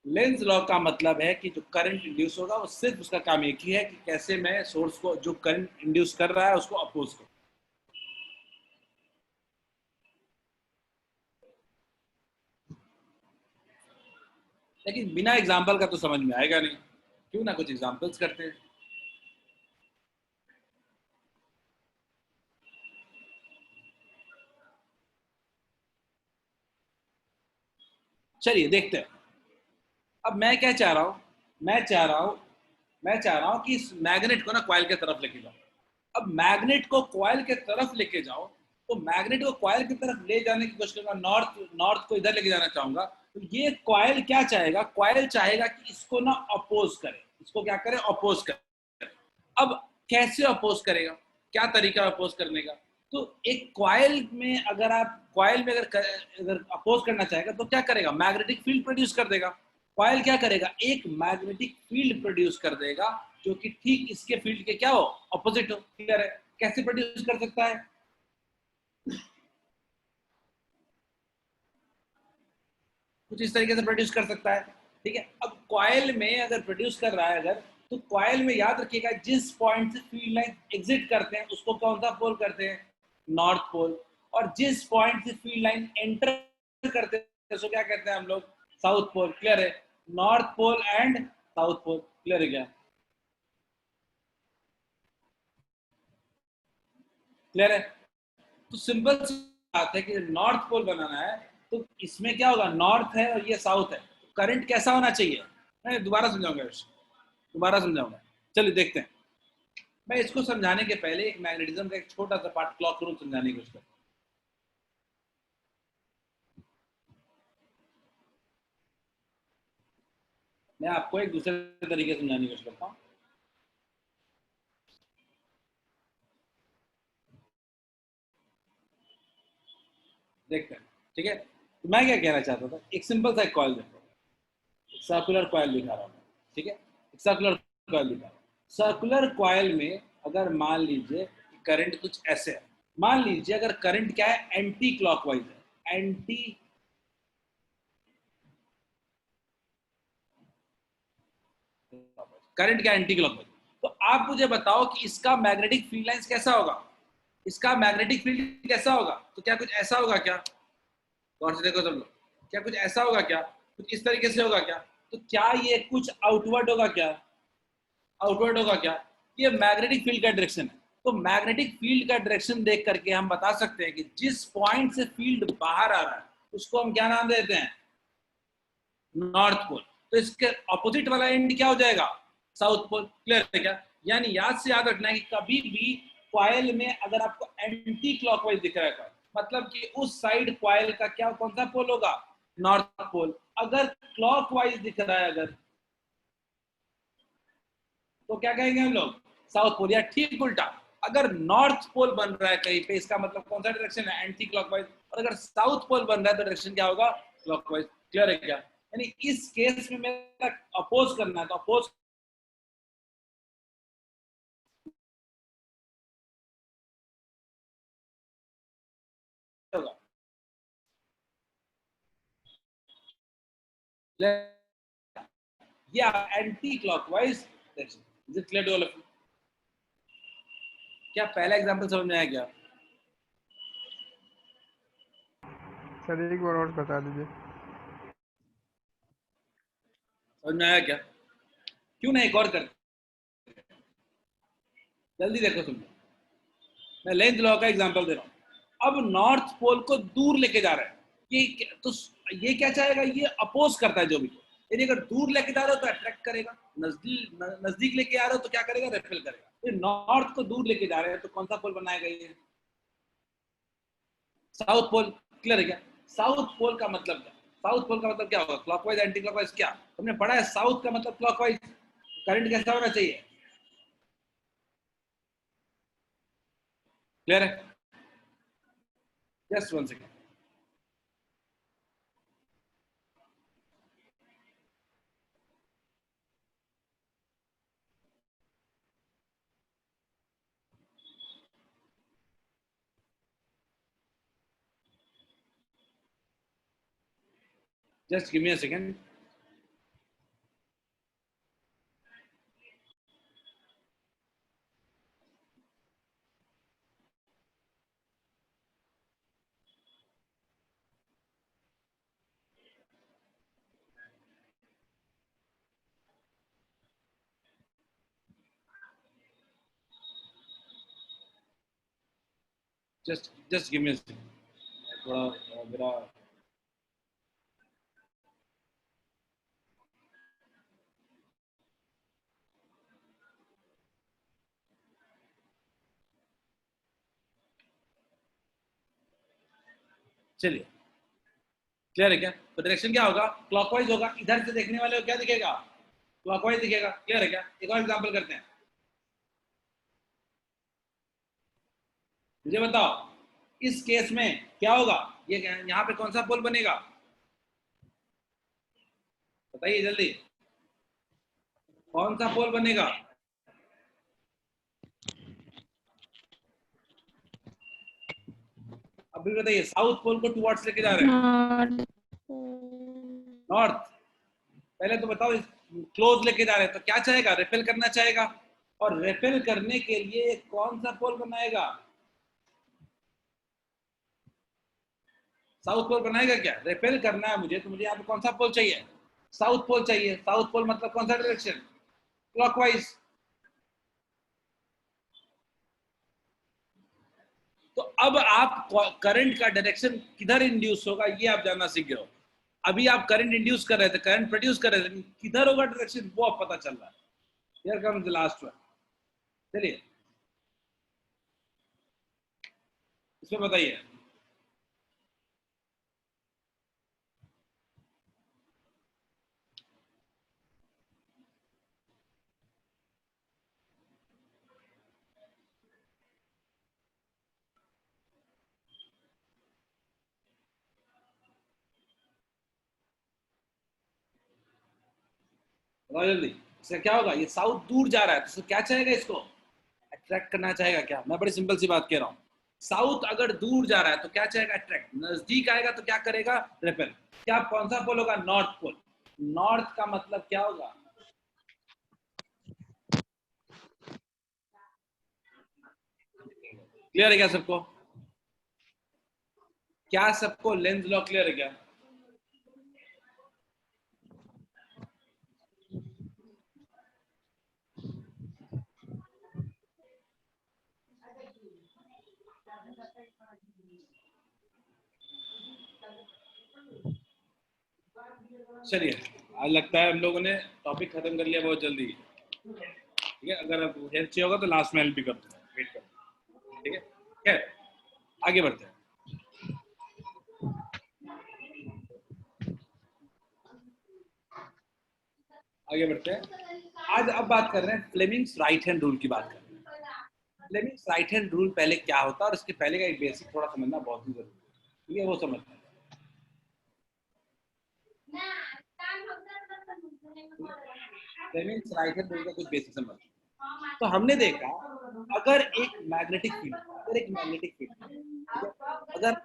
लेंज लॉ का मतलब है कि जो करंट इंड्यूस होगा वो सिर्फ उसका काम एक ही है कि कैसे मैं सोर्स को, जो करंट इंड्यूस कर रहा है, उसको अपोज करूं। लेकिन बिना एग्जाम्पल का तो समझ में आएगा नहीं, क्यों ना कुछ एग्जाम्पल्स करते हैं। चलिए देखते हैं। अब मैं क्या चाह रहा हूं, मैं चाह रहा हूं कि इस मैग्नेट को ना कॉइल के तरफ लेके जाओ। अब मैग्नेट को कॉइल के तरफ लेके जाओ, तो मैग्नेट को कॉइल की तरफ ले जाने की कोशिश करूंगा, नॉर्थ नॉर्थ को इधर लेके जाना चाहूंगा। तो ये कॉइल क्या चाहेगा, कॉइल चाहेगा कि इसको ना अपोज करे, इसको क्या करे, अपोज करे। अब कैसे अपोज करेगा, क्या तरीका अपोज करने का? तो एक कॉइल में अगर आप कॉइल में अगर अपोज करना चाहेगा तो क्या करेगा, मैग्नेटिक फील्ड प्रोड्यूस कर देगा। कॉइल क्या करेगा, एक मैग्नेटिक फील्ड प्रोड्यूस कर देगा जो कि ठीक इसके फील्ड के क्या हो, ऑपोजिट हो। क्लियर है? कैसे प्रोड्यूस कर सकता है, कुछ इस तरीके से प्रोड्यूस कर सकता है। ठीक है, अब कॉइल में अगर प्रोड्यूस कर रहा है अगर, तो कॉइल में याद रखिएगा जिस पॉइंट से फील्ड लाइन एग्जिट करते हैं उसको कौन सा पोल करते हैं, नॉर्थ पोल। और जिस पॉइंट से फील्ड लाइन एंटर करते हैं उसको क्या कहते हैं हम लोग, साउथ पोल। क्लियर है? North pole and south pole. Clear है क्या? क्लियर है? तो सिंपल बात है कि नॉर्थ पोल बनाना है, तो इसमें क्या होगा, नॉर्थ है और ये साउथ है, तो करंट कैसा होना चाहिए, मैं दोबारा समझाऊंगा, दोबारा समझाऊंगा। चलिए देखते हैं। मैं इसको समझाने के पहले एक मैग्नेटिज्म का एक छोटा सा पार्ट क्लॉक रूल समझाने की कोशिश करता हूं। मैं आपको एक दूसरे तरीके से समझाने की कोशिश करता हूँ। देखते हैं। ठीक है, तो मैं क्या कहना चाहता था, एक सिंपल सा एक कॉइल देखो, सर्कुलर कॉइल दिखा रहा हूँ। ठीक है, एक सर्कुलर कॉइल दिखा रहा हूँ। सर्कुलर कॉइल में अगर मान लीजिए करंट कुछ ऐसे है, मान लीजिए अगर करंट क्या है, एंटी क्लॉकवाइज है, एंटी करंट क्या, एंटी क्लॉकवाइज। तो आप मुझे बताओ कि इसका मैग्नेटिक फील्ड लाइंस कैसा होगा, इसका मैग्नेटिक फील्ड कैसा होगा? तो क्या कुछ ऐसा होगा क्या, गौर से देखो सब लोग, क्या कुछ ऐसा होगा क्या, कुछ इस तरीके से होगा क्या? तो क्या ये कुछ आउटवर्ड होगा क्या, आउटवर्ड होगा क्या? ये मैग्नेटिक फील्ड का डायरेक्शन है। तो मैग्नेटिक फील्ड का डायरेक्शन देख करके हम बता सकते हैं कि जिस पॉइंट से फील्ड बाहर आ रहा है उसको हम क्या नाम देते हैं, नॉर्थ पोल। तो इसके अपोजिट वाला एंड क्या हो जाएगा, साउथ पोल। क्लियर है क्या? यानी याद से याद रखना है कि कभी भी कॉइल में अगर आपको एंटी क्लॉकवाइज दिख रहा है, मतलब कि उस साइड कॉइल का क्या, कौन सा पोल होगा, नॉर्थ पोल। अगर क्लॉकवाइज दिख रहा है अगर, तो क्या कहेंगे हम लोग, साउथ पोल। या ठीक उल्टा, अगर नॉर्थ पोल बन रहा है कहीं पे, इसका मतलब कौन सा डायरेक्शन है, एंटी क्लॉकवाइज। और अगर साउथ पोल बन रहा है तो डायरेक्शन क्या होगा, क्लॉकवाइज। क्लियर है क्या? यानी इस केस में मेरा अपोज करना है तो अपोज होगा। या anti clockwise direction. Is it clear to all of you? क्या पहला एग्जांपल समझ में आया क्या? सर एक बार और बता दीजिए। समझ में आया क्या? क्यों ना एक और कर, जल्दी देखो तुम। मैं लेंथ लॉ का एग्जांपल दे रहा हूँ। अब नॉर्थ पोल को दूर लेके जा रहा है, तो ये क्या चाहेगा? ये अपोज करता है जो भी। यानी अगर दूर लेके जा रहे हो तो अट्रैक्ट करेगा, नजदीक लेके आ रहे हो तो क्या करेगा? रेपेल करेगा। तो नॉर्थ को दूर लेके जा रहे हैं तो कौन सा पोल बनाएगा? ये साउथ पोल। क्लियर है क्या? साउथ पोल का मतलब क्या? साउथ पोल का मतलब क्या होगा? Clockwise, anti clockwise. क्या तुमने पढ़ा है? साउथ का मतलब क्लॉकवाइज। करंट कैसा होना चाहिए? क्लियर है? Just one second. Just give me a second. Just give me a second. थोड़ा मेरा चलिए। क्लियर है क्या? तो डायरेक्शन क्या होगा? क्लॉकवाइज होगा। इधर से देखने वाले को क्या दिखेगा? क्लॉकवाइज दिखेगा। क्लियर है क्या? एक और एग्जांपल करते हैं। मुझे बताओ इस केस में क्या होगा? ये यहाँ पे कौन सा पोल बनेगा? बताइए जल्दी, कौन सा पोल बनेगा? अभी बताइए। साउथ पोल को टुवर्ड्स लेके जा रहे हैं, नॉर्थ। पहले तो बताओ, क्लोज लेके जा रहे हैं तो क्या चाहेगा? रेपेल करना चाहेगा। और रेपेल करने के लिए कौन सा पोल बनाएगा? साउथ पोल बनाएगा क्या? रेपेल करना है मुझे, तो मुझे यहाँ पे कौन सा पोल चाहिए? साउथ पोल चाहिए। साउथ पोल मतलब कौन सा डायरेक्शन? क्लॉकवाइज। तो अब आप करंट का डायरेक्शन किधर इंड्यूस होगा ये आप जानना सीख गए हो। अभी आप करंट इंड्यूस कर रहे थे, करंट प्रोड्यूस कर रहे थे, किधर होगा डायरेक्शन वो अब पता चल रहा है। Here comes the last one. चलिए इसमें बताइए। बताओ जल्दी। इसका क्या होगा? ये साउथ दूर जा रहा है तो क्या चाहेगा? इसको अट्रैक्ट करना चाहेगा क्या? मैं बड़ी सिंपल सी बात कह रहा हूँ। साउथ अगर दूर जा रहा है तो क्या चाहेगा? अट्रैक्ट। नजदीक आएगा तो क्या करेगा? रिपेल। क्या कौन सा पोल होगा? North pole. नॉर्थ का मतलब क्या होगा? क्लियर है क्या सबको? क्या सबको लेंथ लॉ क्लियर है क्या? चलिए आज लगता है हम लोगों ने टॉपिक खत्म कर लिया बहुत जल्दी। ठीक है, अगर आप हेल्प चाहिए होगा तो लास्ट में हेल्प भी कर दूंगा, वेट कर। ठीक है, खैर आगे बढ़ते हैं। आगे बढ़ते हैं। आज अब बात कर रहे हैं फ्लेमिंग्स राइट हैंड रूल की बात कर रहे हैं। फ्लेमिंग्स राइट हैंड रूल पहले क्या होता है और इसके पहले का एक बेसिक थोड़ा समझना बहुत ही जरूरी है। ठीक है, वो समझते हैं। फ्लेमिंग्स राइट हैंड रूल का कुछ बेसिक समझ। तो हमने देखा अगर एक मैग्नेटिक फील्ड अगर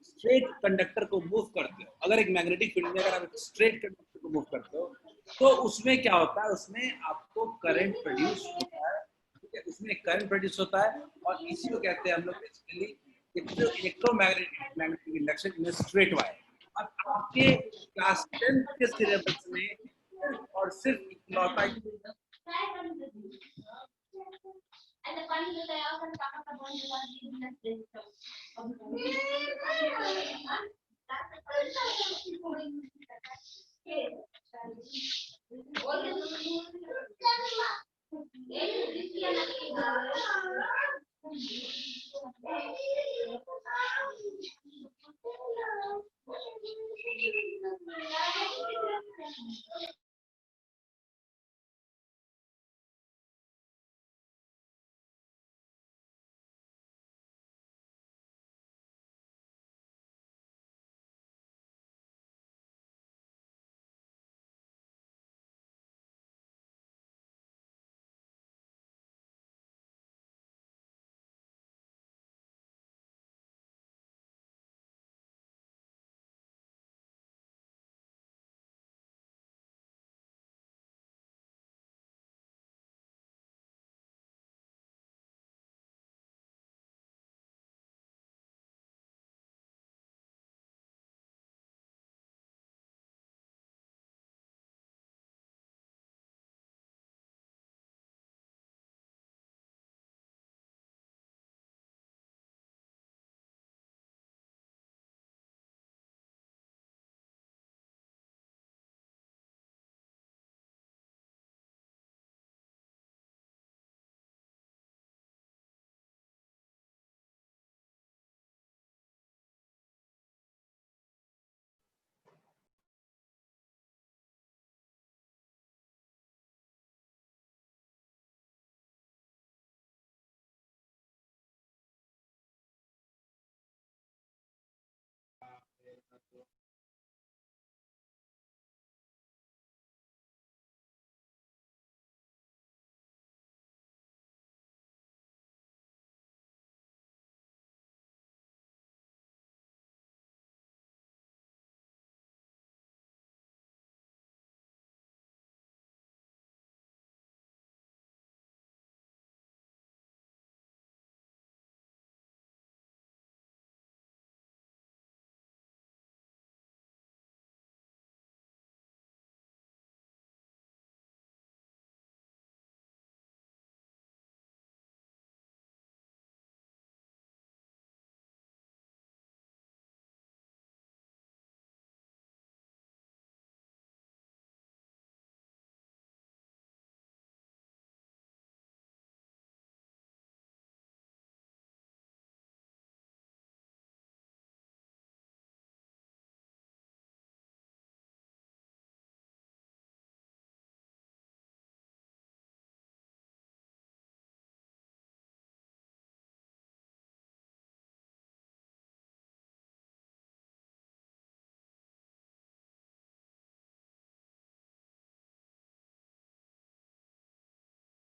स्ट्रेट कंडक्टर को मूव करते हो, अगर एक मैग्नेटिक फील्ड में अगर आप स्ट्रेट कंडक्टर को मूव करते हो तो उसमें क्या होता है? उसमें आपको करंट प्रोड्यूस होता है। ठीक है, उसमें करंट प्रोड्यूस होता है और इसी को कहते हैं हम लोग basically electromagnetic induction in straight wire. अब आपके क्लास 10 के सिलेबस में और सिर्फ इकलौता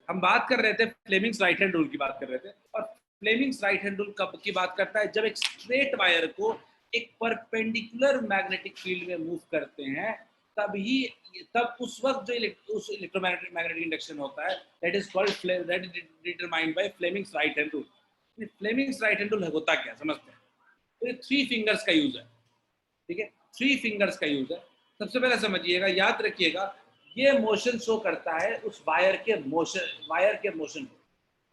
हम बात कर रहे थे फ्लेमिंग्स राइट हैंड रूल की बात कर रहे थे। और फ्लेमिंग्स राइट हैंड रूल कब की बात करता है? जब एक स्ट्रेट वायर को एक परपेंडिकुलर मैग्नेटिक फील्ड में मूव करते हैं तब उस वक्त जो उस इलेक्ट्रोमैग्नेटिक इंडक्शन होता है that is called determined by Fleming's right hand rule. Fleming's right hand rule होता क्या समझते हैं? तो ये 3 फिंगर्स का यूज है, ठीक है, 3 फिंगर्स का यूज है। सबसे पहले समझिएगा, याद रखिएगा, ये मोशन शो करता है उस वायर के मोशन को।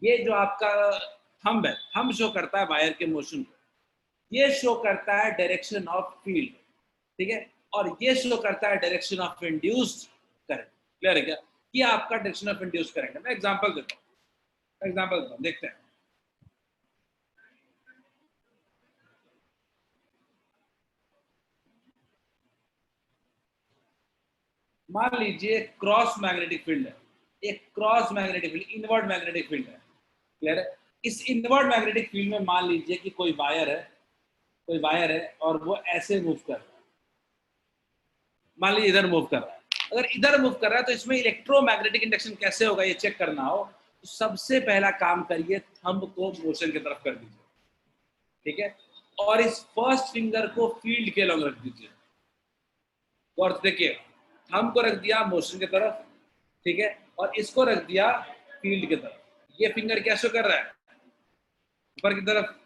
ये जो आपका थंब है, थंब शो करता है वायर के मोशन को। ये शो करता है डायरेक्शन ऑफ फील्ड, ठीक है, और ये शो करता है direction of induced current. Clear है क्या? ये आपका डायरेक्शन ऑफ इंड्यूस्ड करंट है। मैं एग्जांपल देता हूं, देखते हैं। मान लीजिए क्रॉस मैग्नेटिक फील्ड है, एक cross magnetic field, inward magnetic field है। क्लियर है? इस इनवर्ड मैग्नेटिक फील्ड में मान लीजिए कि कोई वायर है और वो ऐसे मूव कर रहा है। मान लीजिए इधर मूव कर रहा है। अगर इधर मूव कर रहा है तो इसमें इलेक्ट्रोमैग्नेटिक इंडक्शन कैसे होगा ये चेक करना हो तो सबसे पहला काम करिए, थंब को मोशन की तरफ कर दीजिए, ठीक है, और इस फर्स्ट फिंगर को फील्ड के लॉन्ग रख दीजिए। और देखिए, थंब को रख दिया मोशन की तरफ, ठीक है, और इसको रख दिया फील्ड की तरफ। ये फिंगर क्या शो कर रहा है? ऊपर की तरफ।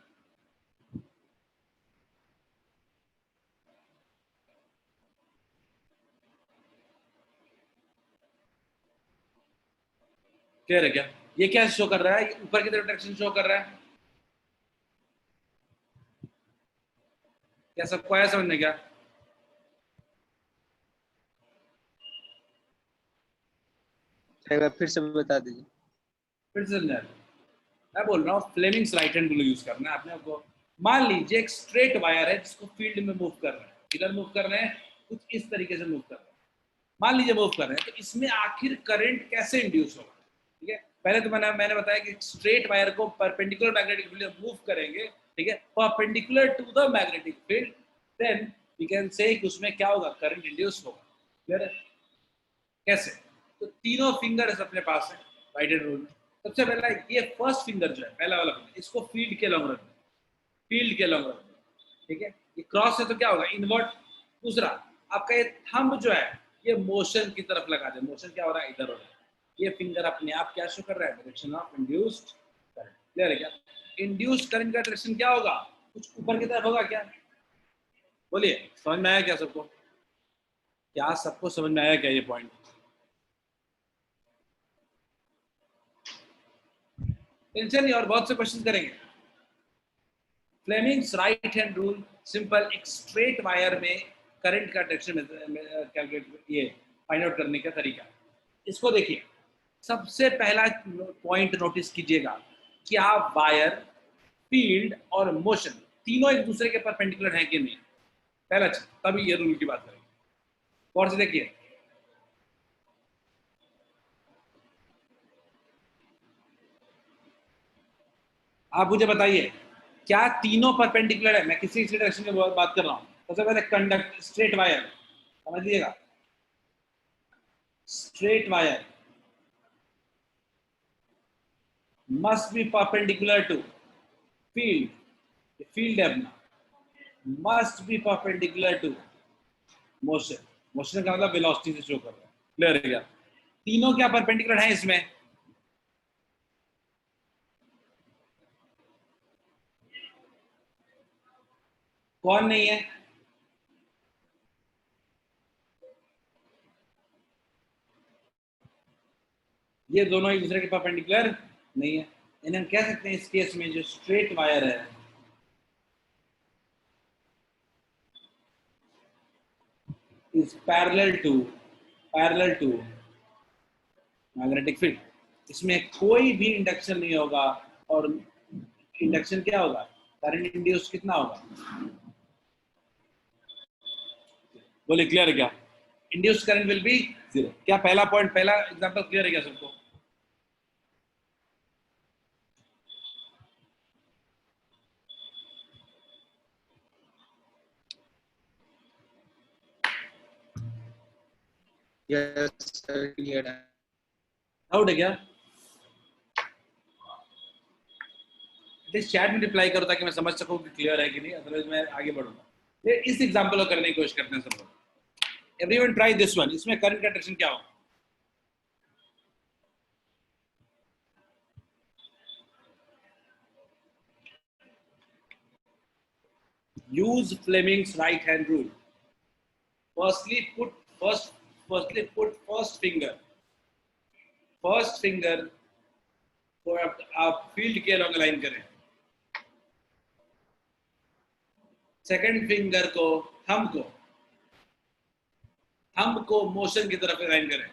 क्लियर है क्या? ये क्या शो कर रहा है? ये ऊपर की तरफ डायरेक्शन शो कर रहा है। क्या सबको आया समझ में क्या? एक बार फिर से बता दीजिए। फिर से समझा। मैं बोल रहा हूँ Fleming's right hand rule use करना है अपने आपको। मान लीजिए एक स्ट्रेट वायर है जिसको फील्ड में मूव कर रहे हैं, किधर मूव कर रहे हैं? कुछ इस तरीके से मूव कर रहे हैं। मान लीजिए मूव कर रहे हैं, तो इसमें आखिर करंट कैसे इंड्यूस होगा? ठीक है, पहले तो मैंने बताया कि स्ट्रेट वायर को परपेंडिकुलर मैग्नेटिक फील्ड मूव करेंगे, ठीक है, perpendicular to the magnetic field, then we can say कि उसमें क्या होगा? करंट इंड्यूस होगा। क्लियर है? कैसे? तो तीनों फिंगर्स अपने पास है राइट हैंड रूल में। सबसे पहला ये फर्स्ट फिंगर जो है, पहला वाला फिंगर, इसको फील्ड के लॉन्ग रखना, फील्ड के लॉन्ग रखना, ठीक है। ये क्रॉस है तो क्या होगा? इनवर्ट। दूसरा आपका ये थंब जो है ये मोशन की तरफ लगा दे। मोशन क्या हो रहा है? इधर हो रहा है। ये फिंगर अपने आप क्या शो कर रहा है? Direction of induced current. Clear है क्या? इंड्यूस्ड करंट का डायरेक्शन क्या होगा? कुछ ऊपर की तरफ होगा क्या? बोलिए, समझ में आया क्या सबको? क्या सबको समझ में आया क्या ये पॉइंट? टेंशन नहीं, और बहुत से क्वेश्चन करेंगे। Fleming's right hand rule simple, एक स्ट्रेट वायर में करंट का डायरेक्शन कैलकुलेट, ये फाइंड आउट करने का तरीका। इसको देखिए, सबसे पहला पॉइंट नोटिस कीजिएगा, क्या वायर, फील्ड और मोशन तीनों एक दूसरे के परपेंडिकुलर है कि नहीं? पहला चीज, तभी ये रूल की बात करेंगे। गौर से देखिए, आप मुझे बताइए, क्या तीनों परपेंडिकुलर है? मैं किसी डायरेक्शन की बात कर रहा हूँ। सबसे पहले कंडक्ट स्ट्रेट वायर, समझ लीजिएगा, straight wire must be perpendicular to field, field है अपना, must be perpendicular to motion, motion का मतलब velocity से शो कर रहा है। क्लियर है क्या? तीनों क्या परपेंडिकुलर है इसमें? कौन नहीं है? ये दोनों एक दूसरे के परपेंडिकुलर नहीं है। इन्हें हम कह सकते हैं इस केस में जो स्ट्रेट वायर है is parallel to magnetic field. इसमें कोई भी इंडक्शन नहीं होगा, और इंडक्शन क्या होगा? करंट इंड्यूस कितना होगा? बोले क्लियर है क्या? Induce current will be zero. क्या पहला पॉइंट, पहला एग्जांपल क्लियर है क्या सबको? यस सर, क्लियर है। डाउट है क्या? प्लीज चैट में रिप्लाई करो ताकि मैं समझ सकूं कि क्लियर है कि नहीं, अदरवाइज मैं आगे बढ़ूंगा। ये इस एग्जांपल को करने की कोशिश करते हैं सब लोग। Everyone try this one. इसमें करंट का डायरेक्शन क्या होगा? use Fleming's right hand rule. Firstly put first finger को आप फील्ड के अलॉन्ग अलाइन करें। सेकंड फिंगर को, थंब को मोशन की तरफ अलाइन करें।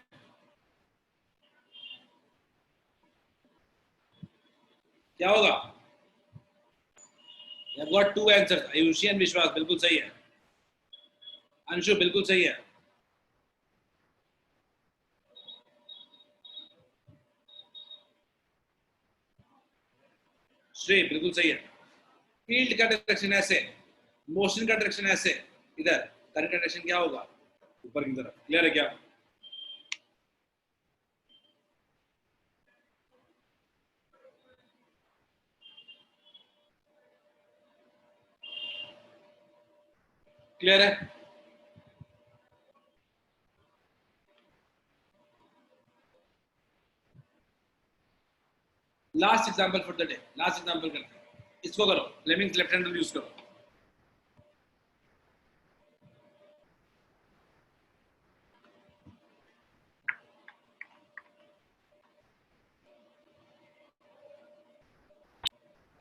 क्या होगा? You have got two answers. Ayushi and विश्वास बिल्कुल सही है। अंशु बिल्कुल सही है। श्री बिल्कुल सही है। फील्ड का डायरेक्शन ऐसे, मोशन का डायरेक्शन ऐसे, इधर करंट का डायरेक्शन क्या होगा? ऊपर की तरफ। क्लियर है क्या? क्लियर है? Last example for the day, last example करते हैं। इसको करो, Fleming's left hand rule use करो।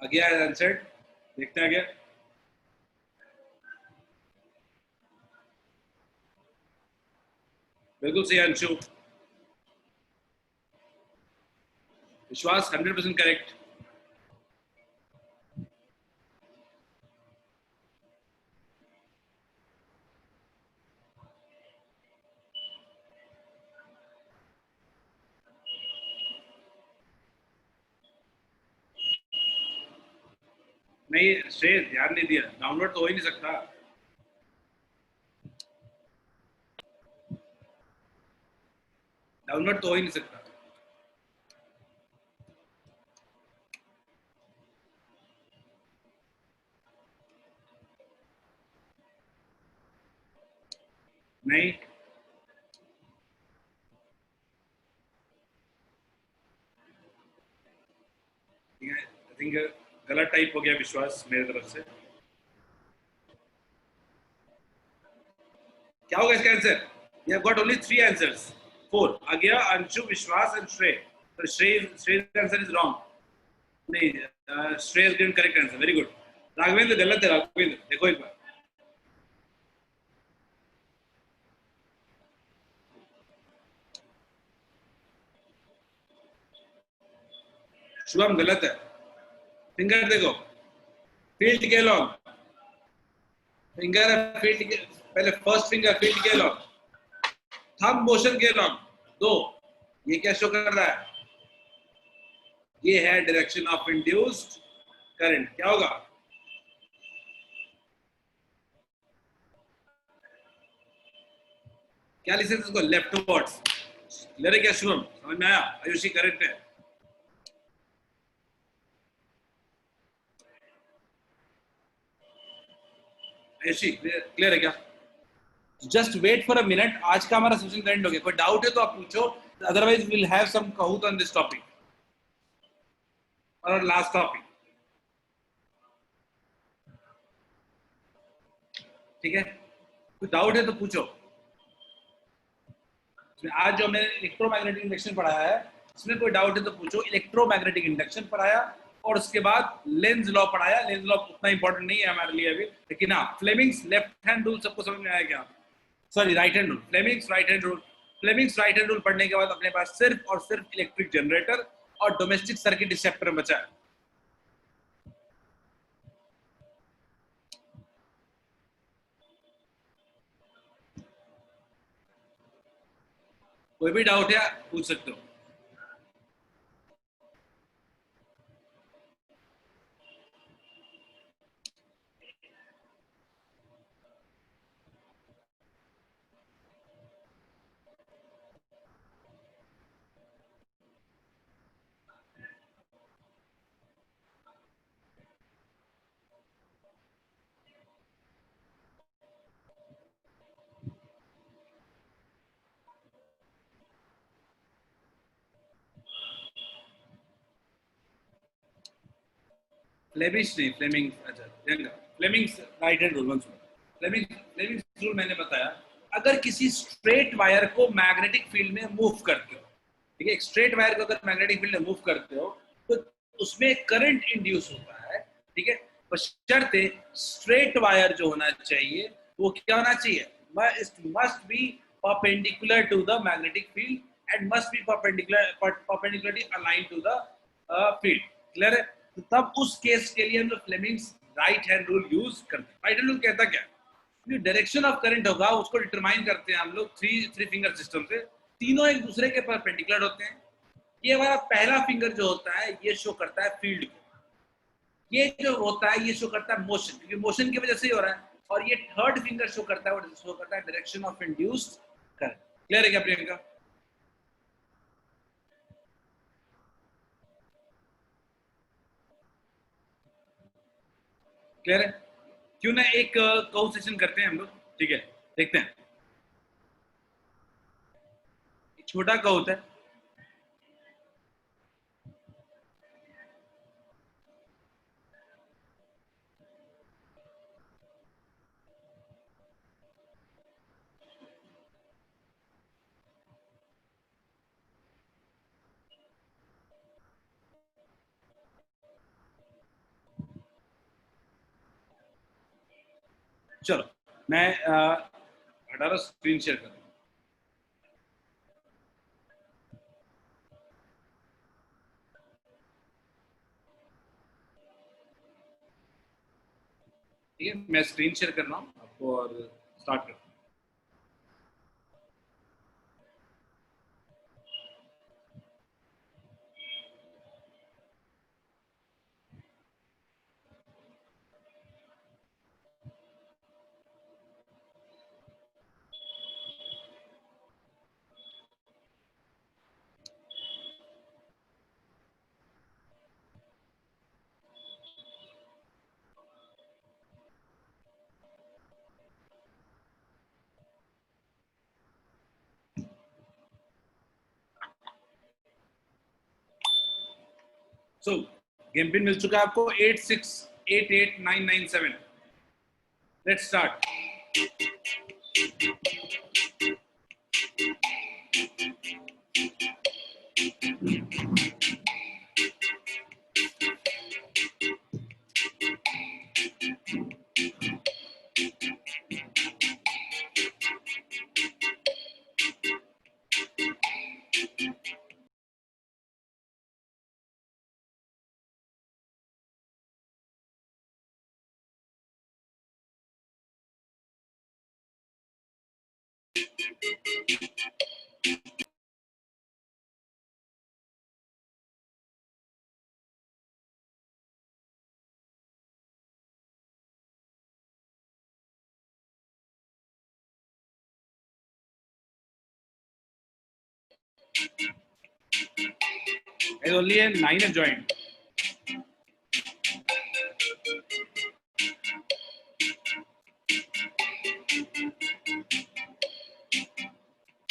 गया आंसर, देखते हैं आगे। बिल्कुल सही अंशु। विश्वास 100% करेक्ट। नहीं श्रेय, ध्यान नहीं दिया, डाउनलोड तो हो ही नहीं सकता। डाउनलोड तो हो ही नहीं सकता। नहीं, आई थिंक गलत टाइप हो गया विश्वास मेरी तरफ से। क्या होगा इसका answer? You have got only 3 answers, 4 आ गया, अंशु, विश्वास एंड श्रेय। तो श्रेय आंसर इज रॉन्ग। नहीं, श्रेय is given correct answer, very good. Raghavendra गलत है, राघवेंद्र देखो एक बार। शुभम गलत है, फिंगर देखो, फील्ड के लॉन्ग, फिंगर फील्ड के, पहले फर्स्ट फिंगर फील्ड के लॉन्ग, थंब मोशन के लॉन्ग, 2, ये क्या शो कर रहा है? ये है डायरेक्शन ऑफ इंड्यूस्ड करंट। क्या होगा? क्या लिख सकते हैं इसको? लेफ्टवर्ड्स। क्लियर है क्या शुभम? समझ में आया? आयुषी करेक्ट है। आयुषी क्लियर है क्या? Just wait for a minute, आज का हमारा सेशन एंड हो गया। कोई डाउट है तो आप पूछो, otherwise will have some Kahoot on this topic और लास्ट टॉपिक। ठीक है, कोई डाउट है तो पूछो। आज जो हमने इलेक्ट्रोमैग्नेटिक इंडक्शन पढ़ाया है, इसमें कोई डाउट है तो पूछो। इलेक्ट्रोमैग्नेटिक इंडक्शन पढ़ाया और उसके बाद लेंज लॉ पढ़ाया। लेंज लॉ उतना इंपॉर्टेंट नहीं है हमारे लिए अभी, लेकिन हाँ, फ्लेमिंग्स लेफ्ट हैंड रूल सबको समझ में आया क्या? Sorry, right hand rule, Fleming's right hand rule. Fleming's right hand rule पढ़ने के बाद अपने पास सिर्फ और सिर्फ इलेक्ट्रिक जनरेटर और डोमेस्टिक सर्किट इस चैप्टर में बचा है। कोई भी डाउट है पूछ सकते हो। फ्लेमिश नहीं, फ्लेमिंग, अच्छा Fleming's right hand rule. Fleming's rule मैंने बताया, अगर किसी स्ट्रेट वायर को मैग्नेटिक फील्ड में मूव करते हो, ठीक है, एक स्ट्रेट वायर को अगर मैग्नेटिक फील्ड में मूव करते हो तो उसमें करंट इंड्यूस होता है। ठीक है, बशर्ते स्ट्रेट वायर जो होना चाहिए वो क्या होना चाहिए? Must be perpendicular to the magnetic field and must be perpendicularly align to the field. Clear है? तो तब उस केस के लिए हम लोग Fleming's right hand rule use करते हैं। राइट हैंड रूल कहता क्या? जो डायरेक्शन ऑफ करंट होगा उसको डिटरमाइन करते हैं हम लोग थ्री फिंगर सिस्टम से। तीनों एक दूसरे के परपेंडिकुलर होते हैं। ये हमारा पहला फिंगर जो होता है ये शो करता है फील्ड को, ये जो होता है ये शो करता है मोशन, क्योंकि मोशन की वजह से ही हो रहा है। और ये थर्ड फिंगर शो करता है, वो शो करता है direction of induced current. Clear है क्या प्रियंका? क्लियर है? क्यों ना एक कौ सेशन करते हैं हम लोग। ठीक है, देखते हैं। एक छोटा कौ होता है, चलो मैं हटा रहा, स्क्रीन शेयर कर रहा हूं। ठीक है, मैं स्क्रीन शेयर कर रहा हूँ आपको और स्टार्ट करता हूँ। सो गेम पिन मिल चुका है आपको 86888997। Let's start. only 9 have joined.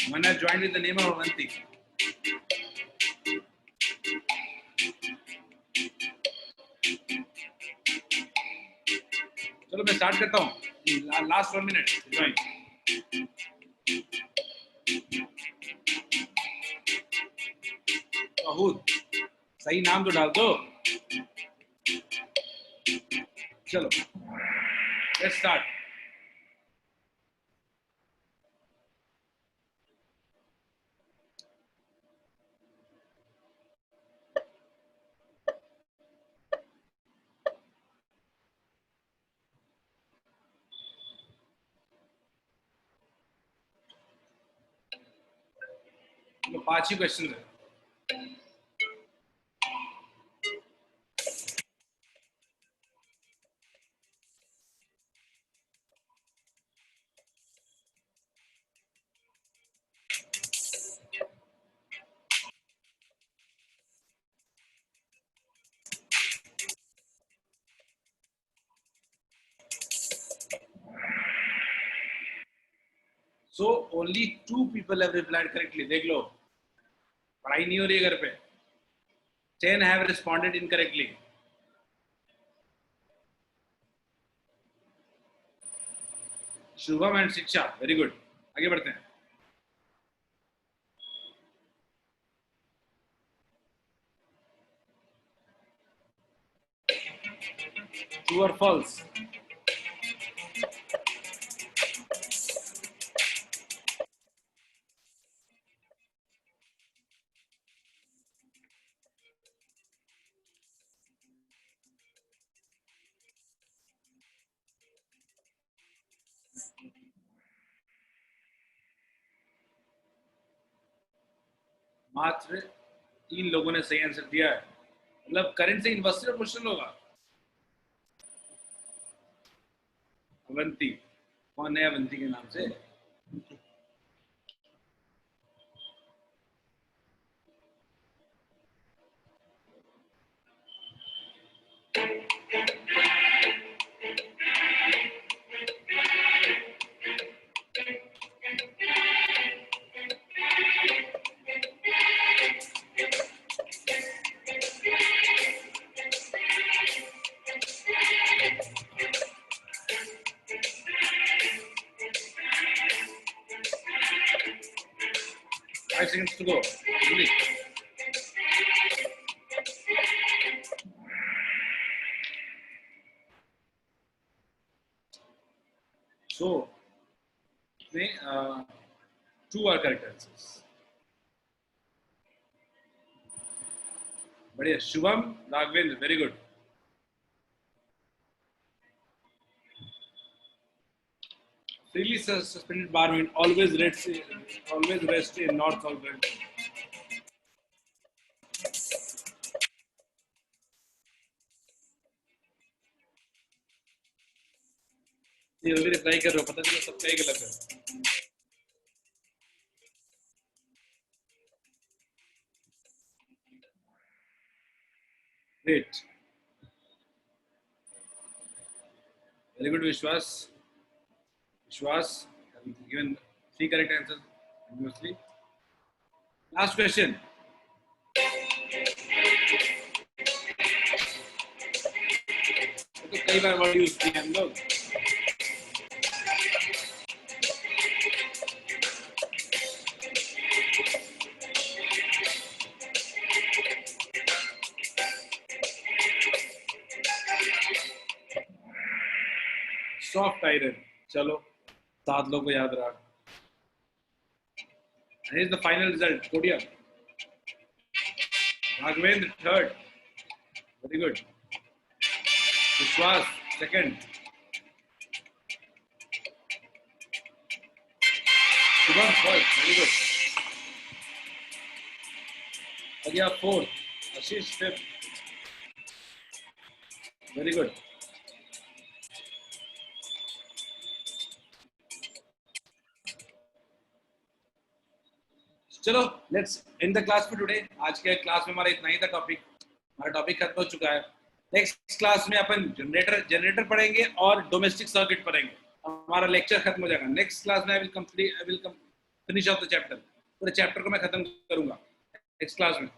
One has joined with the name of Avanti. चलो मैं स्टार्ट करता हूँ। Last 1 minute join. सही नाम तो डाल दो। चलो लेट्स स्टार्ट। तो 5 ही क्वेश्चन है। So only 2 people have replied correctly. देख लो, पढ़ाई नहीं हो रही है घर पे। 10 have responded incorrectly. Shubham and शिक्षा, वेरी गुड। आगे बढ़ते हैं। True or false? मात्र 3 लोगों ने सही आंसर दिया है। मतलब करंट से यूनिवर्सिटी का क्वेश्चन होगा। अवंती, कौन है अवंती के नाम से? Five seconds to go. Really? में two are correct answers. बढ़िया. Shubham, Raghavendra, very good. Freely suspended bar mean always rest in north south wind. ये जल्दी रिप्लाई कर रहे हो, पता चला सबका ही गलत है. Great. Very good, Vishwas. Vishwas, given 3 correct answers mostly. Last question. तो कई बार वर्ड यूज किए हम लोग. Soft iron. चलो 7 लोगों को याद रहा. And here's the final result. Podium. Raghavendra third. Very good. Vishwas second. Shubham first. Very good. Arya fourth. Ashish fifth. Very good. चलो let's end the class for today. आज के क्लास में हमारा इतना ही था टॉपिक. हमारा टॉपिक खत्म हो चुका है. नेक्स्ट क्लास में अपन जनरेटर पढ़ेंगे और डोमेस्टिक सर्किट पढ़ेंगे. हमारा लेक्चर खत्म हो जाएगा. नेक्स्ट क्लास में I will finish off the chapter. पूरे चैप्टर को मैं खत्म करूंगा नेक्स्ट क्लास में.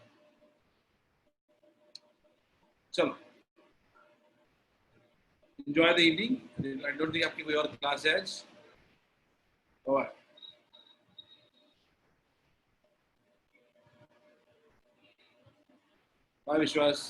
चलो enjoy the evening. I don't think आपकी कोई और क्लास है आज. बाय. Bye, Vishwas.